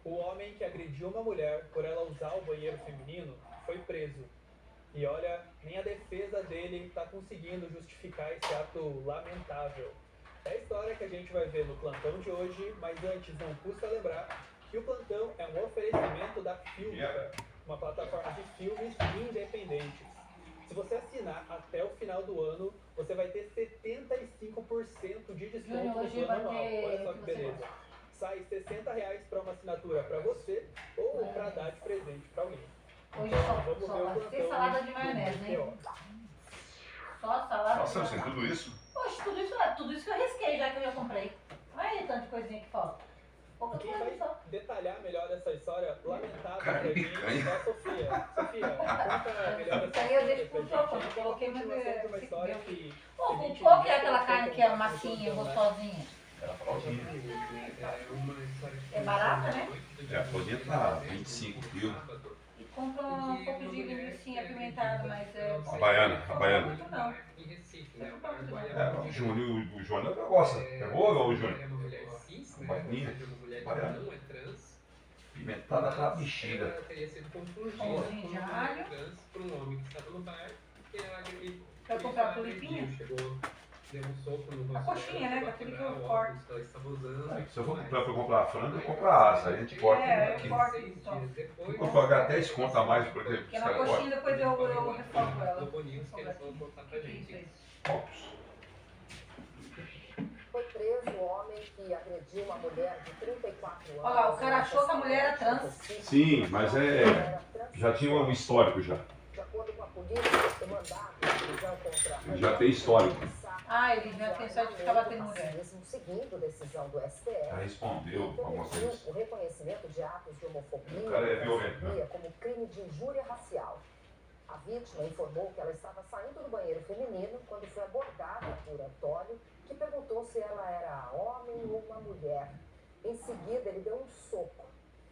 [SPEAKER 11] O homem que agrediu uma mulher por ela usar o banheiro feminino foi preso. E olha, nem a defesa dele está conseguindo justificar esse ato lamentável. É a história que a gente vai ver no plantão de hoje, mas antes não custa lembrar que o plantão é um oferecimento da Filmora, uma plataforma de filmes independentes. Se você assinar até o final do ano, você vai ter 75% de desconto no plano anual. Olha só que beleza. Sai R$60 para uma assinatura para você ou para dar de presente para alguém.
[SPEAKER 5] Hoje
[SPEAKER 11] Então, vamos ver o
[SPEAKER 5] só
[SPEAKER 11] plantão.
[SPEAKER 5] tem salada de maionese, né? Só salada
[SPEAKER 3] Nossa,
[SPEAKER 5] de
[SPEAKER 3] você tem
[SPEAKER 5] maionese.
[SPEAKER 3] tudo isso?
[SPEAKER 5] Poxa, tudo isso que eu risquei já que eu já comprei. Olha aí tanta coisinha que falta. Pouca
[SPEAKER 11] Quem
[SPEAKER 5] coisa
[SPEAKER 11] vai
[SPEAKER 5] só.
[SPEAKER 11] detalhar melhor essa história lamentável
[SPEAKER 3] Cara,
[SPEAKER 11] pra gente
[SPEAKER 3] picanha.
[SPEAKER 11] é a Sofia. Sofia, conta melhor essa
[SPEAKER 5] Isso aí eu deixo
[SPEAKER 11] história
[SPEAKER 5] pro
[SPEAKER 11] pra
[SPEAKER 5] Jocó,
[SPEAKER 11] gente.
[SPEAKER 5] eu coloquei mais
[SPEAKER 11] Continuação de uma história que
[SPEAKER 5] Pô,
[SPEAKER 11] a gente
[SPEAKER 5] qual que é
[SPEAKER 11] já
[SPEAKER 5] aquela
[SPEAKER 11] contou
[SPEAKER 5] carne que é
[SPEAKER 11] no
[SPEAKER 5] massinha,
[SPEAKER 11] plantão, né?
[SPEAKER 5] gostosinha?
[SPEAKER 3] Era fraldinha.
[SPEAKER 5] É barata, né?
[SPEAKER 3] É, a fraldinha tá 25 quilos.
[SPEAKER 5] E compra um pouco de linguiça apimentada, mas é...
[SPEAKER 3] A baiana.
[SPEAKER 5] Não, muito não.
[SPEAKER 6] Em Recife, né?
[SPEAKER 3] É, o Júnior gosta. É boa ou o Júnior?
[SPEAKER 6] É uma mulher cis, né?
[SPEAKER 3] Baianinha.
[SPEAKER 6] Ou seja, uma mulher que
[SPEAKER 3] Baiana.
[SPEAKER 6] não é trans.
[SPEAKER 3] Pimentada na
[SPEAKER 6] mas
[SPEAKER 3] bexiga.
[SPEAKER 6] ela teria sido confundida
[SPEAKER 5] Pãozinho
[SPEAKER 6] com
[SPEAKER 5] de
[SPEAKER 6] uma mulher
[SPEAKER 5] alho.
[SPEAKER 6] trans por um homem que estava no bar. E ela
[SPEAKER 5] Vai comprar tulipinha?
[SPEAKER 6] Chegou, deu um soco no
[SPEAKER 5] A
[SPEAKER 6] rosto
[SPEAKER 5] coxinha,
[SPEAKER 6] dela,
[SPEAKER 5] né?
[SPEAKER 6] chegou a
[SPEAKER 5] Aquele que
[SPEAKER 6] quebrar
[SPEAKER 5] eu
[SPEAKER 6] o
[SPEAKER 5] corto.
[SPEAKER 6] óculos que ela estava usando.
[SPEAKER 3] Se eu for comprar a franga, eu compro a asa. Aí a gente corta
[SPEAKER 5] É,
[SPEAKER 3] aqui.
[SPEAKER 5] eu corto
[SPEAKER 6] 6
[SPEAKER 5] só.
[SPEAKER 6] dias depois,
[SPEAKER 3] Eu vou pagar 10 conto a mais porque
[SPEAKER 5] Porque
[SPEAKER 3] os
[SPEAKER 5] na
[SPEAKER 3] caras
[SPEAKER 5] coxinha
[SPEAKER 3] cortam.
[SPEAKER 5] depois eu refogo ela.
[SPEAKER 6] no Boninhos, que eles vão contar pra gente.
[SPEAKER 3] Copos.
[SPEAKER 10] Foi preso o homem que agrediu uma mulher de 34 anos.
[SPEAKER 5] Olha lá, o cara achou que a mulher era trans.
[SPEAKER 3] Sim, mas já tinha um histórico já.
[SPEAKER 10] De acordo com a polícia, o mandato de prisão contra
[SPEAKER 3] Já tem histórico.
[SPEAKER 5] Ah, ele já tem só de ficar batendo mulher.
[SPEAKER 6] Seguindo decisão do STF,
[SPEAKER 3] Já respondeu pra mostrar isso.
[SPEAKER 6] o reconhecimento de atos de homofobia
[SPEAKER 3] O cara é violento, né?
[SPEAKER 6] transfobia como crime de injúria racial. A vítima informou que ela estava saindo do banheiro feminino quando foi abordada por Antônio, que perguntou se ela era homem ou uma mulher. Em seguida, ele deu um soco.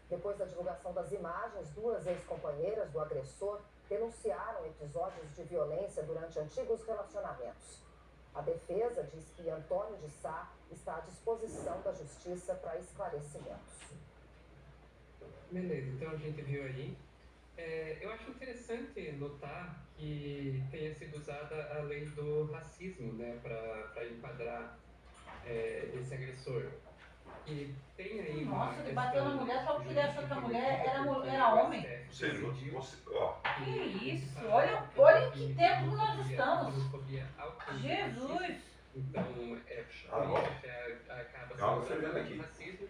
[SPEAKER 6] Depois da divulgação das imagens, 2 ex-companheiras do agressor denunciaram episódios de violência durante antigos relacionamentos. A defesa diz que Antônio de Sá está à disposição da justiça para esclarecimentos.
[SPEAKER 12] Beleza, então a gente viu aí. Eu acho interessante notar que tenha sido usada a lei do racismo, né, para enquadrar esse agressor. E tem aí
[SPEAKER 5] Nossa, ele bateu na mulher só porque ele achou que a mulher era homem. Que isso? Olha em que tempo nós estamos. Jesus!
[SPEAKER 12] Então, acaba sendo racismo.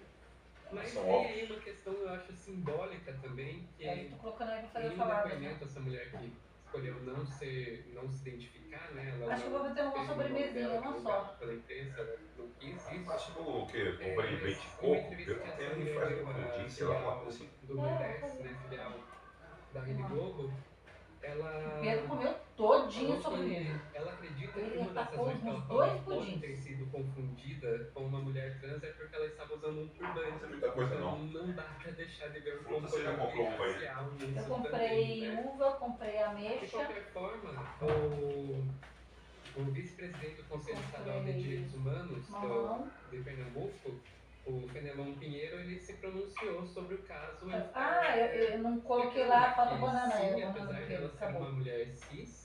[SPEAKER 12] Mas tem aí uma questão, eu acho, simbólica também, que em um depoimento essa mulher que escolheu não se identificar, né? Ela
[SPEAKER 5] acho que eu vou ter uma sobremesinha, uma só.
[SPEAKER 12] Pela imprensa, ela não quis isso.
[SPEAKER 3] Acho que o quê? O leite de coco? Ele faz um pudim, sei lá, uma coisa assim.
[SPEAKER 12] Do Nordeste, né? Filial da Rede Globo.
[SPEAKER 5] O Pedro comeu todinho sobremesa.
[SPEAKER 12] Ela acredita que
[SPEAKER 5] Ele
[SPEAKER 12] uma das
[SPEAKER 5] atacou
[SPEAKER 12] razões que ela
[SPEAKER 5] uns
[SPEAKER 12] falou
[SPEAKER 5] 2
[SPEAKER 12] pode
[SPEAKER 5] pudins.
[SPEAKER 12] ter sido confundida com uma mulher trans é porque ela estava usando um turbante.
[SPEAKER 3] Não é muita coisa,
[SPEAKER 12] então
[SPEAKER 3] não.
[SPEAKER 12] não dá pra deixar de ver um
[SPEAKER 3] Fruta você já
[SPEAKER 12] componente
[SPEAKER 3] comprou, pai?
[SPEAKER 12] racial nisso
[SPEAKER 5] Eu
[SPEAKER 12] também,
[SPEAKER 5] comprei
[SPEAKER 12] né?
[SPEAKER 5] uva, comprei
[SPEAKER 12] De
[SPEAKER 5] ameixa.
[SPEAKER 12] qualquer forma, o vice-presidente do Conselho Estadual de Direitos Humanos de Pernambuco, o Fenelon Pinheiro, ele se pronunciou sobre o caso.
[SPEAKER 5] Eu não coloquei lá, falta banana.
[SPEAKER 12] Sim,
[SPEAKER 5] Eu
[SPEAKER 12] apesar de ela ser uma mulher cis,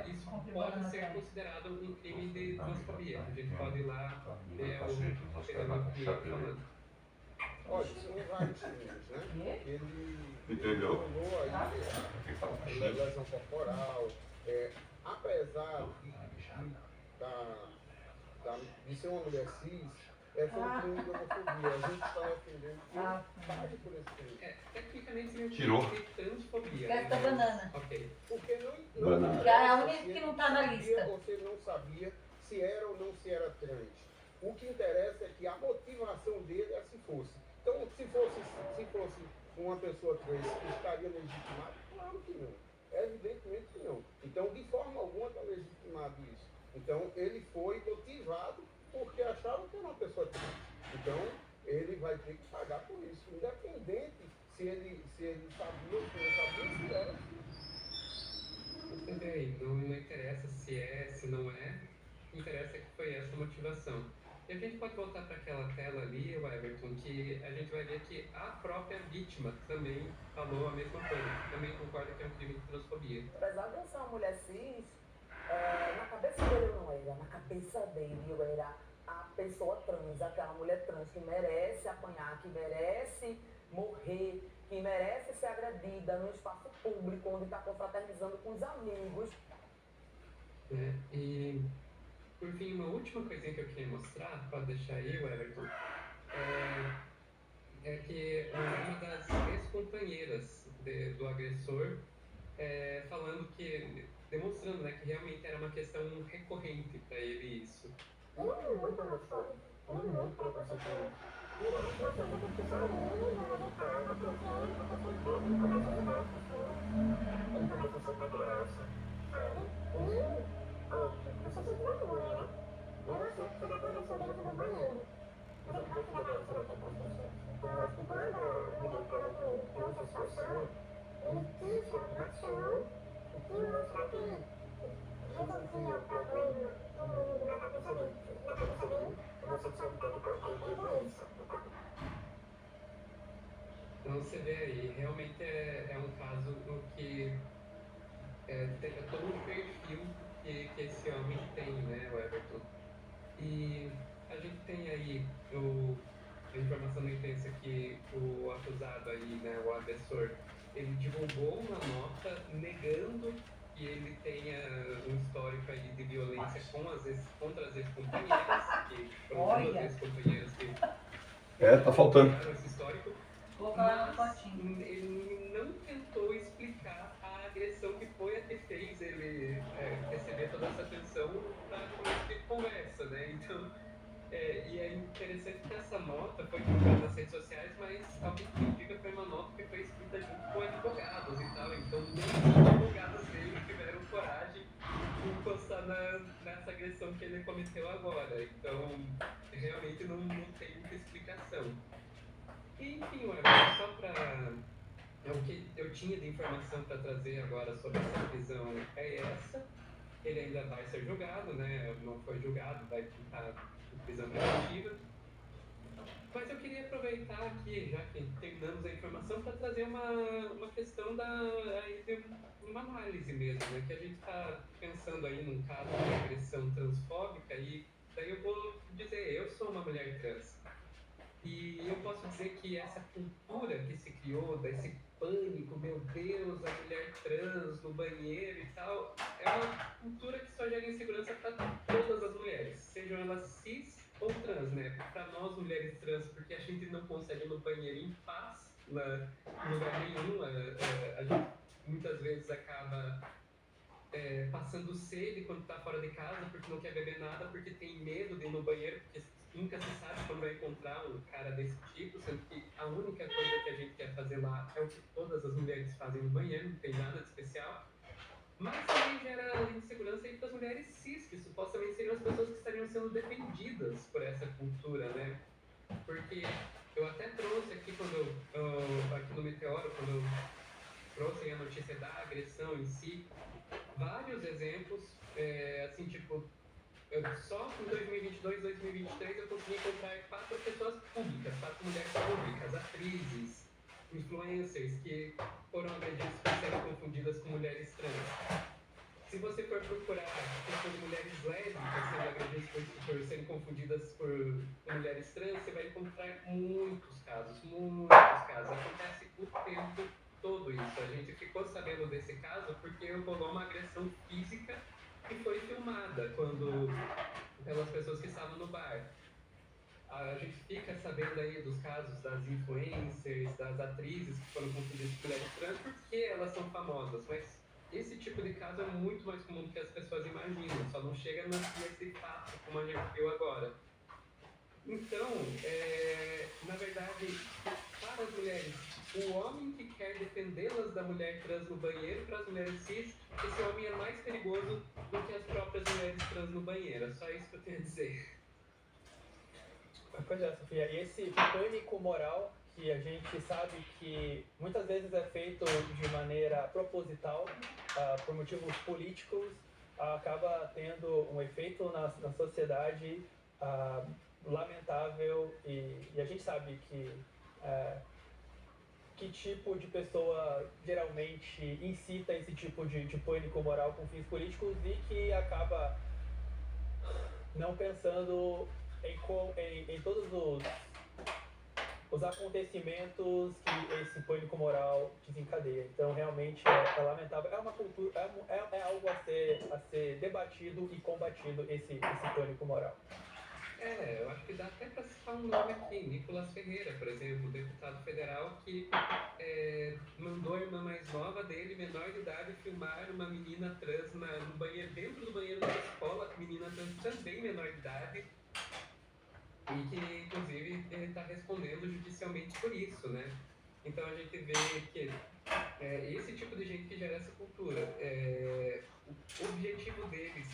[SPEAKER 12] isso pode ser considerado um crime de transfobia. A gente pode ir lá ver o Fenelon Pinheiro falando.
[SPEAKER 4] Olha, são vários crimes, né? Ele
[SPEAKER 3] entendeu?
[SPEAKER 4] rolou aí a lesão corporal, apesar de ser uma mulher cis, foi um crime de homofobia. A gente está defendendo que pague por esse crime.
[SPEAKER 12] Tecnicamente seria um
[SPEAKER 3] Tirou.
[SPEAKER 12] crime de transfobia.
[SPEAKER 5] Essa banana.
[SPEAKER 12] Ok.
[SPEAKER 4] Porque não
[SPEAKER 3] Banana.
[SPEAKER 5] É a única que não está na lista.
[SPEAKER 4] Você não sabia se era ou não se era trans. O que interessa é que a motivação dele é se fosse. Então, se fosse uma pessoa trans que estaria legitimada, claro que não. Evidentemente que não. Então, de forma alguma está legitimado isso. Então, ele foi motivado porque achava que era uma pessoa trans. Então, ele vai ter que pagar por isso, independente se ele sabia ou se não sabia, se era.
[SPEAKER 12] Você vê aí, não interessa se é, se não é, interessa que foi essa a motivação. E a gente pode voltar para aquela tela ali, o Everton, que a gente vai ver que a própria vítima também falou a mesma coisa, também concorda que é um crime de transfobia.
[SPEAKER 6] Apesar de eu ser uma mulher cis, na cabeça dele eu não era, na cabeça dele eu era a pessoa trans, aquela mulher trans que merece apanhar, que merece morrer, que merece ser agredida no espaço público, onde está confraternizando com os amigos.
[SPEAKER 12] E, por fim, uma última coisinha que eu queria mostrar, pode deixar aí, Everton, é que uma das ex-companheiras do agressor falando que, demonstrando, né, que realmente era uma questão recorrente para ele isso. Então você vê aí, realmente é um caso no que tem todo um perfil que esse homem tem, né, o Everton. E a gente tem aí a informação da imprensa que o acusado aí, né, o agressor, ele divulgou uma nota negando que ele tenha um histórico aí de violência contra as ex-companheiras, que foram duas ex-companheiras que
[SPEAKER 3] tá faltando
[SPEAKER 12] esse histórico. Mas ele não tentou explicar a agressão que foi a que fez ele receber toda essa atenção para começar Então, e é interessante que essa nota foi divulgada nas redes sociais, mas ao que tudo indica foi uma nota que foi escrita junto com advogados e tal, então nem os advogados dele tiveram coragem de encostar nessa agressão que ele cometeu agora. Então, realmente não tem muita explicação. E, enfim, só para... o que eu tinha de informação para trazer agora sobre essa prisão é essa. Ele ainda vai ser julgado, né? Não foi julgado, vai ficar em prisão preventiva. Mas eu queria aproveitar aqui, já que terminamos a informação, para trazer uma questão de uma análise mesmo, né? Que a gente está pensando aí num caso de agressão transfóbica e daí eu vou dizer, eu sou uma mulher trans. E eu posso dizer que essa cultura que se criou, desse pânico, meu Deus, a mulher trans no banheiro e tal, é uma cultura que só gera insegurança para todas as mulheres, sejam elas cis ou trans, né? Para nós mulheres trans, porque a gente não consegue ir no banheiro em paz, em lugar nenhum, a gente muitas vezes acaba passando sede quando está fora de casa, porque não quer beber nada, porque tem medo de ir no banheiro, porque nunca se sabe quando vai encontrar um cara desse tipo, sendo que a única coisa que a gente quer fazer lá é o que todas as mulheres fazem no banheiro, não tem nada de especial. Mas também gera insegurança aí para as mulheres cis, que supostamente seriam as pessoas que estariam sendo defendidas por essa cultura, né? Porque eu até trouxe aqui, aqui no Meteoro, quando eu trouxe a notícia da agressão em si, vários exemplos, assim, tipo, só em 2022, 2023 eu consegui encontrar 4 pessoas públicas, 4 mulheres públicas, atrizes, influencers que foram agredidas por serem confundidas com mulheres trans. Se você for procurar questão de mulheres lésbicas sendo agredidas por serem confundidas por mulheres trans, você vai encontrar muitos casos. Acontece o tempo todo isso. A gente ficou sabendo desse caso porque rolou uma agressão física que foi filmada pelas pessoas que estavam no bar. A gente fica sabendo aí dos casos das influencers, das atrizes que foram confundidas com mulheres trans porque elas são famosas, mas esse tipo de caso é muito mais comum do que as pessoas imaginam, só não chega nas vias de fato, como a gente viu agora. Então, na verdade, para as mulheres, o homem que quer defendê-las da mulher trans no banheiro, para as mulheres cis, esse homem é mais perigoso do que as próprias mulheres trans no banheiro. É só isso que eu tenho a dizer.
[SPEAKER 11] Pois é, Sofia. E esse pânico moral que a gente sabe que muitas vezes é feito de maneira proposital, por motivos políticos, acaba tendo um efeito na sociedade lamentável e a gente sabe que tipo de pessoa geralmente incita esse tipo de pânico moral com fins políticos e que acaba não pensando em todos os acontecimentos que esse pânico moral desencadeia. Então, realmente, é lamentável. É uma cultura, é algo a ser debatido e combatido, esse pânico moral.
[SPEAKER 12] Eu acho que dá até para citar um nome aqui, Nicolas Ferreira, por exemplo, deputado federal que mandou a irmã mais nova dele, menor de idade, filmar uma menina trans no banheiro, dentro do banheiro da escola, menina trans também menor de idade, e que, inclusive, ele está respondendo judicialmente por isso, né? Então, a gente vê que esse tipo de gente que gera essa cultura, o objetivo deles,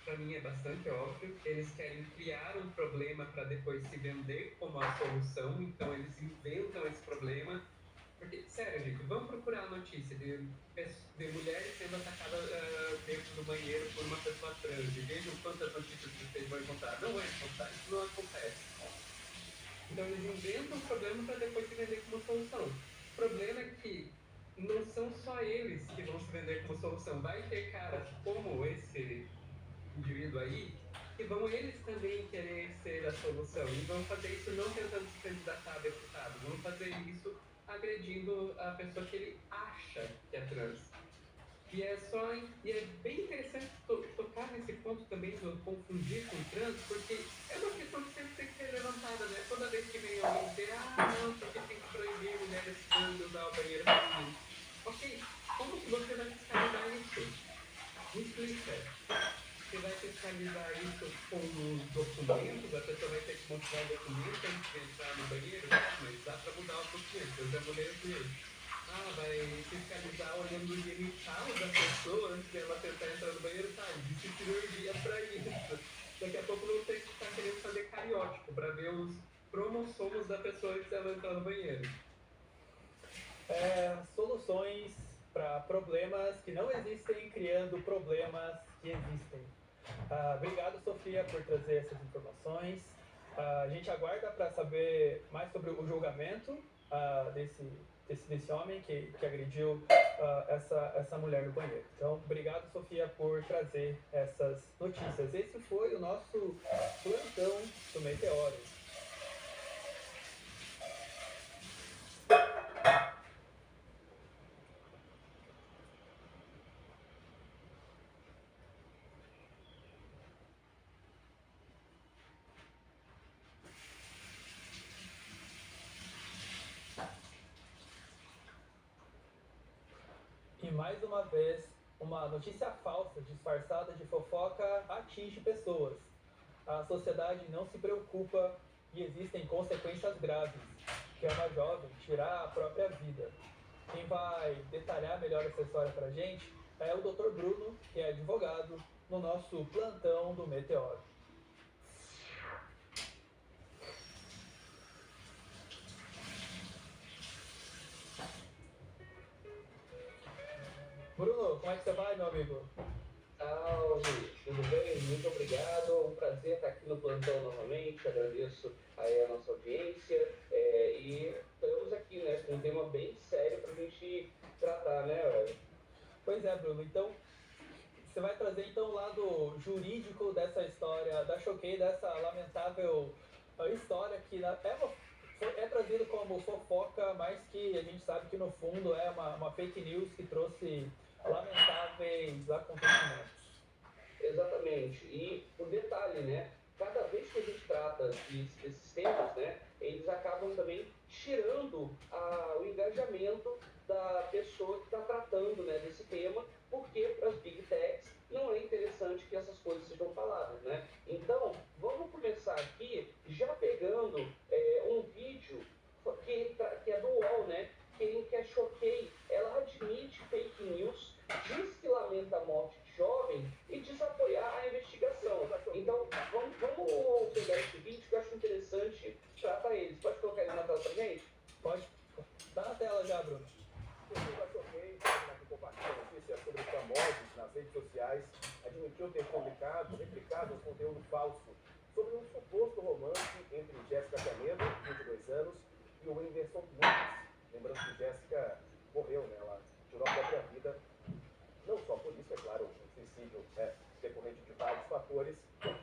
[SPEAKER 12] para mim, é bastante óbvio. Eles querem criar um problema para depois se vender como a solução, então eles inventam esse problema. Porque, sério, gente, vamos procurar a notícia de mulheres sendo atacadas dentro do banheiro por uma pessoa trans. E vejam quantas notícias vocês vão encontrar. Não vai encontrar, isso não acontece. Então eles inventam um problema para depois se vender como solução. O problema é que não são só eles que vão se vender como solução. Vai ter caras como esse indivíduo aí, que vão eles também querer ser a solução. E vão fazer isso não tentando se candidatar a deputado, vão fazer isso agredindo a pessoa que ele acha que é trans. E é bem interessante tocar nesse ponto também do confundir com trans, porque é uma questão que sempre tem que ser levantada, né? Toda vez que vem alguém dizer, não, porque tem que proibir mulheres trans de usar o banheiro feminino. Ok, como que você vai fiscalizar isso? Me explica. Você vai fiscalizar isso com documentos, a pessoa vai ter que mostrar o documento antes de entrar no banheiro, mas dá para mudar o documento. Eu já mudei o dinheiro. Vai fiscalizar olhando o genital da pessoa antes de ela tentar entrar no banheiro, tá? Existe cirurgia para isso. Daqui a pouco não tem que estar querendo fazer cariótipo para ver os cromossomos da pessoa antes dela entrar no banheiro.
[SPEAKER 11] Soluções para problemas que não existem, criando problemas que existem. Obrigado, Sofia, por trazer essas informações. A gente aguarda para saber mais sobre o julgamento desse homem que agrediu essa mulher no banheiro. Então, obrigado, Sofia, por trazer essas notícias. Esse foi o nosso plantão do Meteoro. E mais uma vez, uma notícia falsa disfarçada de fofoca atinge pessoas. A sociedade não se preocupa e existem consequências graves, que é uma jovem tirar a própria vida. Quem vai detalhar melhor essa história pra gente é o Dr. Bruno, que é advogado, no nosso plantão do Meteoro. Bruno, como é que você vai, meu amigo?
[SPEAKER 13] Salve, tudo bem? Muito obrigado, é um prazer estar aqui no plantão novamente, agradeço aí a nossa audiência e estamos aqui, né, com um tema bem sério para a gente tratar, né, velho?
[SPEAKER 11] Pois é, Bruno, então você vai trazer então o lado jurídico dessa história da Choquei, dessa lamentável história que é trazido como fofoca, mas que a gente sabe que no fundo é uma fake news que trouxe lamentáveis acontecimentos.
[SPEAKER 13] Exatamente. E o detalhe, né? Cada vez que a gente trata desses temas, né? Eles acabam também tirando o engajamento da pessoa que está tratando, né, desse tema, porque para as Big Techs não é interessante que essas coisas sejam faladas, né? Então, vamos começar aqui já pegando um vídeo que é do UOL, né? Que a Choquei, ela admite fake news, diz que lamenta a morte de jovem e diz apoiar a investigação. Então, vamos pegar esse vídeo que eu acho interessante tratar eles. Pode colocar ele na tela pra gente?
[SPEAKER 11] Pode. Tá na tela já, Bruno.
[SPEAKER 4] A Choquei, página que compartilha notícias sobre famosos nas redes sociais, admitiu ter replicado um conteúdo falso sobre um suposto romance entre Jéssica Canedo, de 22 anos, e o Whindersson Nunes. Lembrando que Jéssica morreu, né? Ela tirou a própria vida, não só por isso, é claro, o suicídio é decorrente de vários fatores,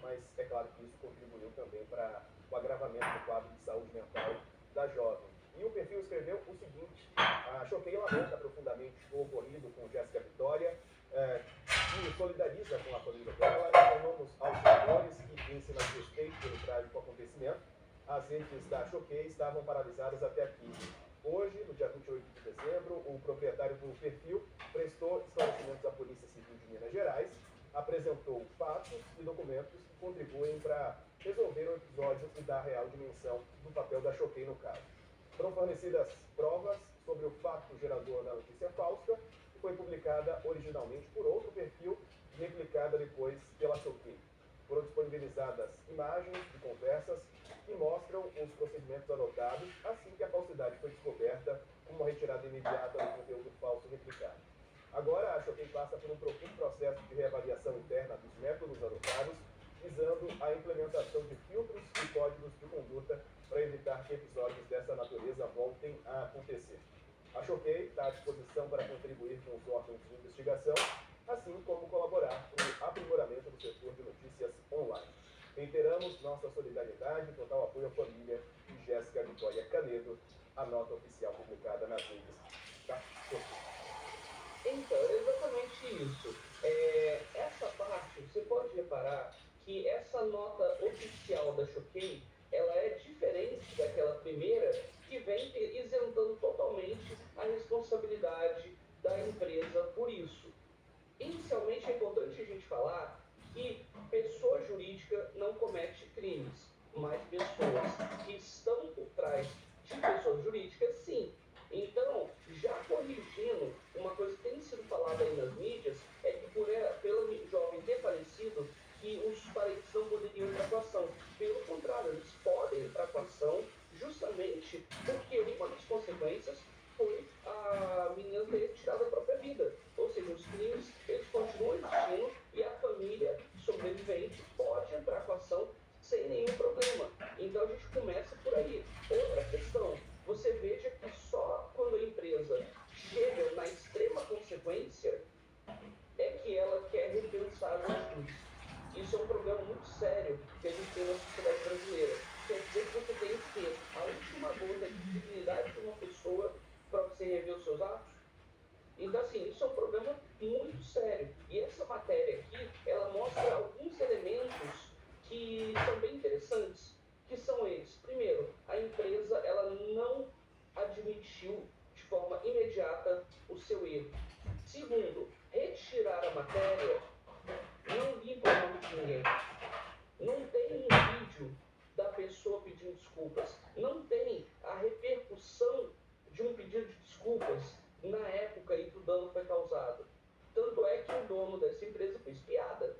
[SPEAKER 4] mas é claro que isso contribuiu também para o agravamento do quadro de saúde mental da jovem. E o perfil escreveu o seguinte: a Choquei lamenta profundamente o ocorrido com Jéssica Vitória, e solidariza com a família dela, informamos aos leitores que, em sinal de respeito pelo trágico acontecimento, as redes da Choquei estavam paralisadas até aqui. Hoje, no dia 28 de dezembro, o proprietário do perfil prestou esclarecimentos à Polícia Civil de Minas Gerais, apresentou fatos e documentos que contribuem para resolver o episódio e dar real dimensão do papel da Choquei no caso. Foram fornecidas provas sobre o fato gerador da notícia falsa, que foi publicada originalmente por outro perfil e replicada depois pela Choquei. Foram disponibilizadas imagens de conversas que mostram os procedimentos adotados assim que a falsidade foi descoberta, com uma retirada imediata do conteúdo falso replicado. Agora, a Choquei passa por um profundo processo de reavaliação interna dos métodos adotados, visando a implementação de filtros e códigos de conduta para evitar que episódios dessa natureza voltem a acontecer. A Choquei está à disposição para contribuir com os órgãos de investigação, assim como colaborar com o aprimoramento do setor de notícias online. Reiteramos nossa solidariedade e total apoio à família de Jéssica Vitória Canedo, a nota oficial publicada nas redes da Choquei.
[SPEAKER 13] Então, é exatamente isso. Essa parte, você pode reparar que essa nota oficial da Choquei, ela é diferente daquela primeira, que vem isentando totalmente a responsabilidade da empresa por isso. Inicialmente, é importante a gente falar que pessoa jurídica não comete crime. sério. E essa matéria aqui, ela mostra alguns elementos que são bem interessantes, que são eles. Primeiro, a empresa ela não admitiu de forma imediata o seu erro. Segundo, retirar a matéria não limpa o nome de ninguém. Não tem um vídeo da pessoa pedindo desculpas. Não tem a repercussão de um pedido de desculpas na época em que o dano foi causado. Tanto é que o dono dessa empresa foi espiada.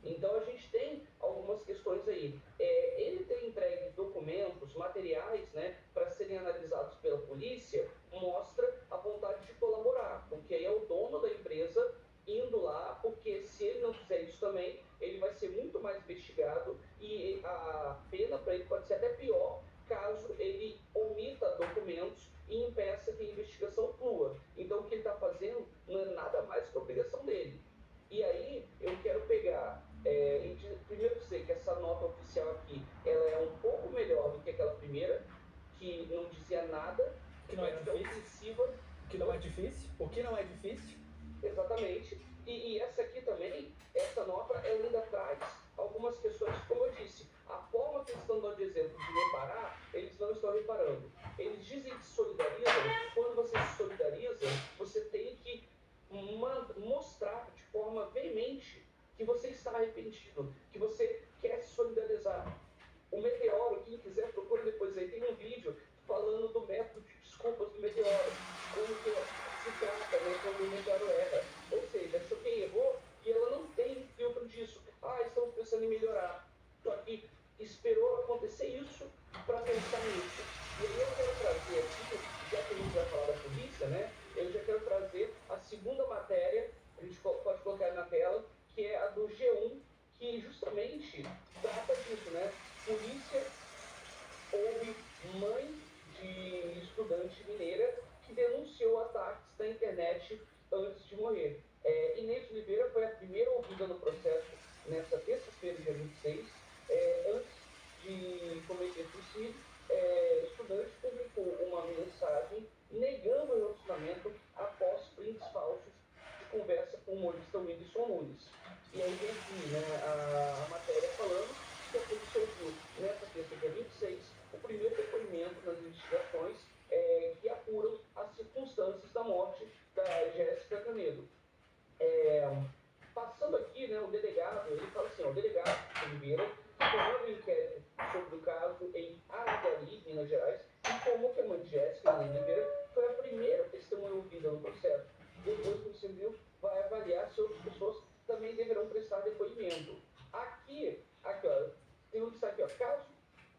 [SPEAKER 13] Então a gente tem algumas questões aí. Ele ter entregue documentos, materiais, né, para serem analisados pela polícia, mostra a vontade de colaborar, porque aí é o dono da empresa indo lá, porque se ele não fizer isso também, ele vai ser muito mais investigado e a pena para ele pode ser até pior caso ele omita documentos e impeça que a investigação flua. Então o que ele está fazendo não é nada mais que a obrigação dele. E aí eu quero pegar, primeiro dizer que essa nota oficial aqui, ela é um pouco melhor do que aquela primeira, que não dizia nada,
[SPEAKER 11] que não é difícil.
[SPEAKER 13] ofensiva.
[SPEAKER 11] Que não é difícil? O que não é difícil?
[SPEAKER 13] Exatamente. E essa aqui também, essa nota, ela ainda traz algumas questões, como eu disse, a forma que eles estão dando de exemplo de reparar, eles não estão reparando. Eles dizem que se solidarizam, quando você se solidariza, você tem que mostrar de forma veemente que você está arrependido, que você quer se solidarizar. O Meteoro, quem quiser, procura depois aí, tem um vídeo falando do método de desculpas do Meteoro, como que se trata, né, quando o Meteoro erra. Ou seja, a Choquei errou e ela não tem filtro disso. Estamos pensando em melhorar. Só que esperou acontecer isso para pensar nisso. E aí eu quero trazer aqui, já que a gente vai falar da polícia, né, eu já quero trazer a segunda matéria, a gente pode colocar na tela, que é a do G1, que justamente trata disso, né? Polícia houve mãe de estudante mineira que denunciou ataques da internet antes de morrer. Inês Oliveira foi a primeira ouvida no processo nessa terça-feira, dia 26. Antes de cometer suicídio, estudante publicou uma mensagem negando o relacionamento após prints falsos de conversa com o humorista Whindersson Nunes. E aí vem aqui, né, a matéria falando que a polícia ouviu nessa terça, dia 26, o primeiro depoimento nas investigações que apuram as circunstâncias da morte da Jéssica Canedo. Passando aqui, né, o delegado, ele fala assim, o delegado Oliveira, formando o inquérito sobre o caso em Araguari, Minas Gerais, informou que a mãe de Jéssica, Inês Oliveira, foi a primeira testemunha ouvida no processo. Depois, o civil vai avaliar se outras pessoas também deverão prestar depoimento. Aqui ó, tem um destaque, ó, caso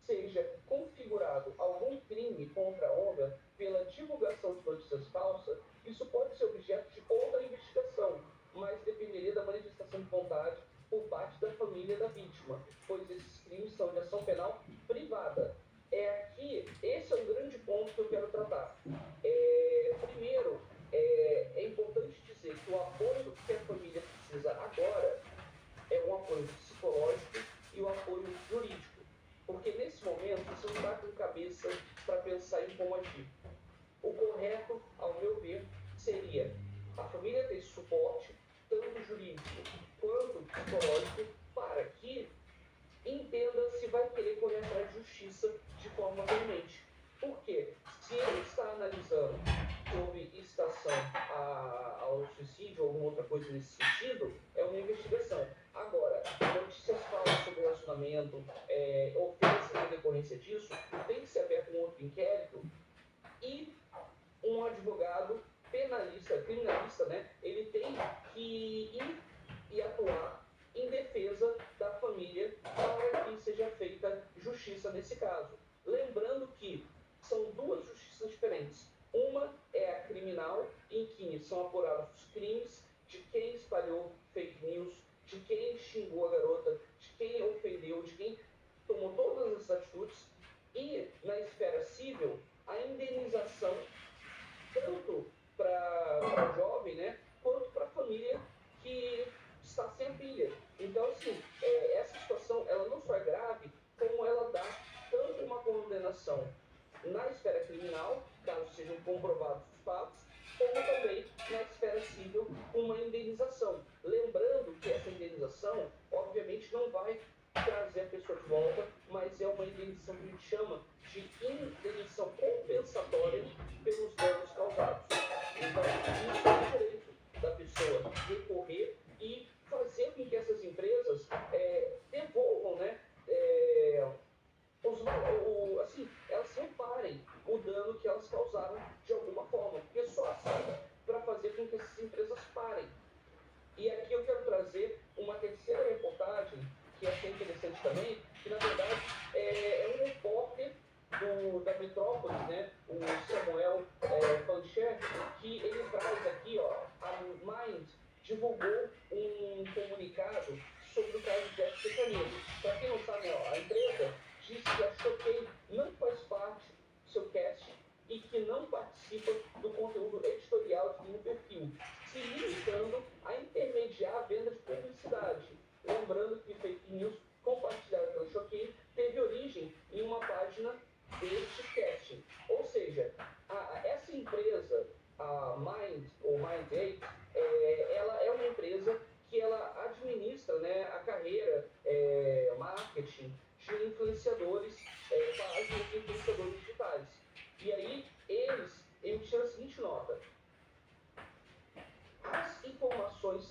[SPEAKER 13] seja configurado algum crime contra a honra pela divulgação de notícias falsas, isso pode ser objeto de outra investigação, mas dependeria da manifestação de vontade por parte da família da vítima, pois esses crimes são de ação penal privada. Aqui, esse é um grande ponto que eu quero tratar. Primeiro, é importante dizer que o apoio que a família precisa agora é um apoio psicológico e o apoio jurídico. Porque nesse momento você não está com cabeça para pensar em como agir. O correto, ao meu ver, seria a família ter suporte, tanto jurídico quanto psicológico, para que entenda se vai querer correr atrás de justiça de forma veemente. Por quê? Se ele está analisando sobre incitação ao suicídio ou alguma outra coisa nesse sentido, é uma investigação. Agora, notícias falsas sobre relacionamento, ofensas em decorrência disso, tem que ser aberto um outro inquérito e um advogado penalista, criminalista, né, ele tem que ir e atuar em defesa da família para que seja feita justiça nesse caso. Lembrando que são duas justiças diferentes. Uma é a criminal, em que são apurados os crimes de quem espalhou fake news, de quem xingou a garota, de quem ofendeu, de quem tomou todas essas atitudes. E na esfera civil, a indenização, tanto para o jovem, né, quanto para a família que está sem a filha. Então, assim, essa situação, ela não só é grave, como ela dá tanto uma condenação na esfera criminal, caso sejam comprovados os fatos, como também na esfera civil, uma indenização não participa do conteúdo editorial de nenhum perfil, se limitando a intermediar a venda de publicidade. Lembrando que fake news compartilhada pelo Choquei teve origem em uma página deste casting. Ou seja, essa empresa, a Mind, ou Mind8, ela é uma empresa que ela administra, né, a carreira, marketing de influenciadores, páginas de influenciadores digitais. E aí, eles emitiram a seguinte nota: as informações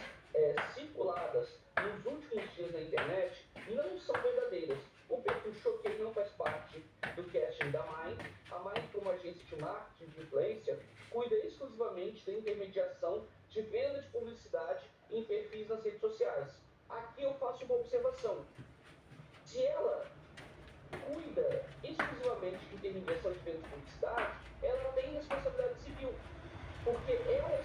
[SPEAKER 13] circuladas nos últimos dias na internet não são verdadeiras. O perfil Choquei não faz parte do casting da Mind. A Mind, como agência de marketing de influência, cuida exclusivamente da intermediação de venda de publicidade em perfis nas redes sociais. Aqui eu faço uma observação. Se ela cuida exclusivamente de intermediação de venda de publicidade, ela tem responsabilidade civil, porque ela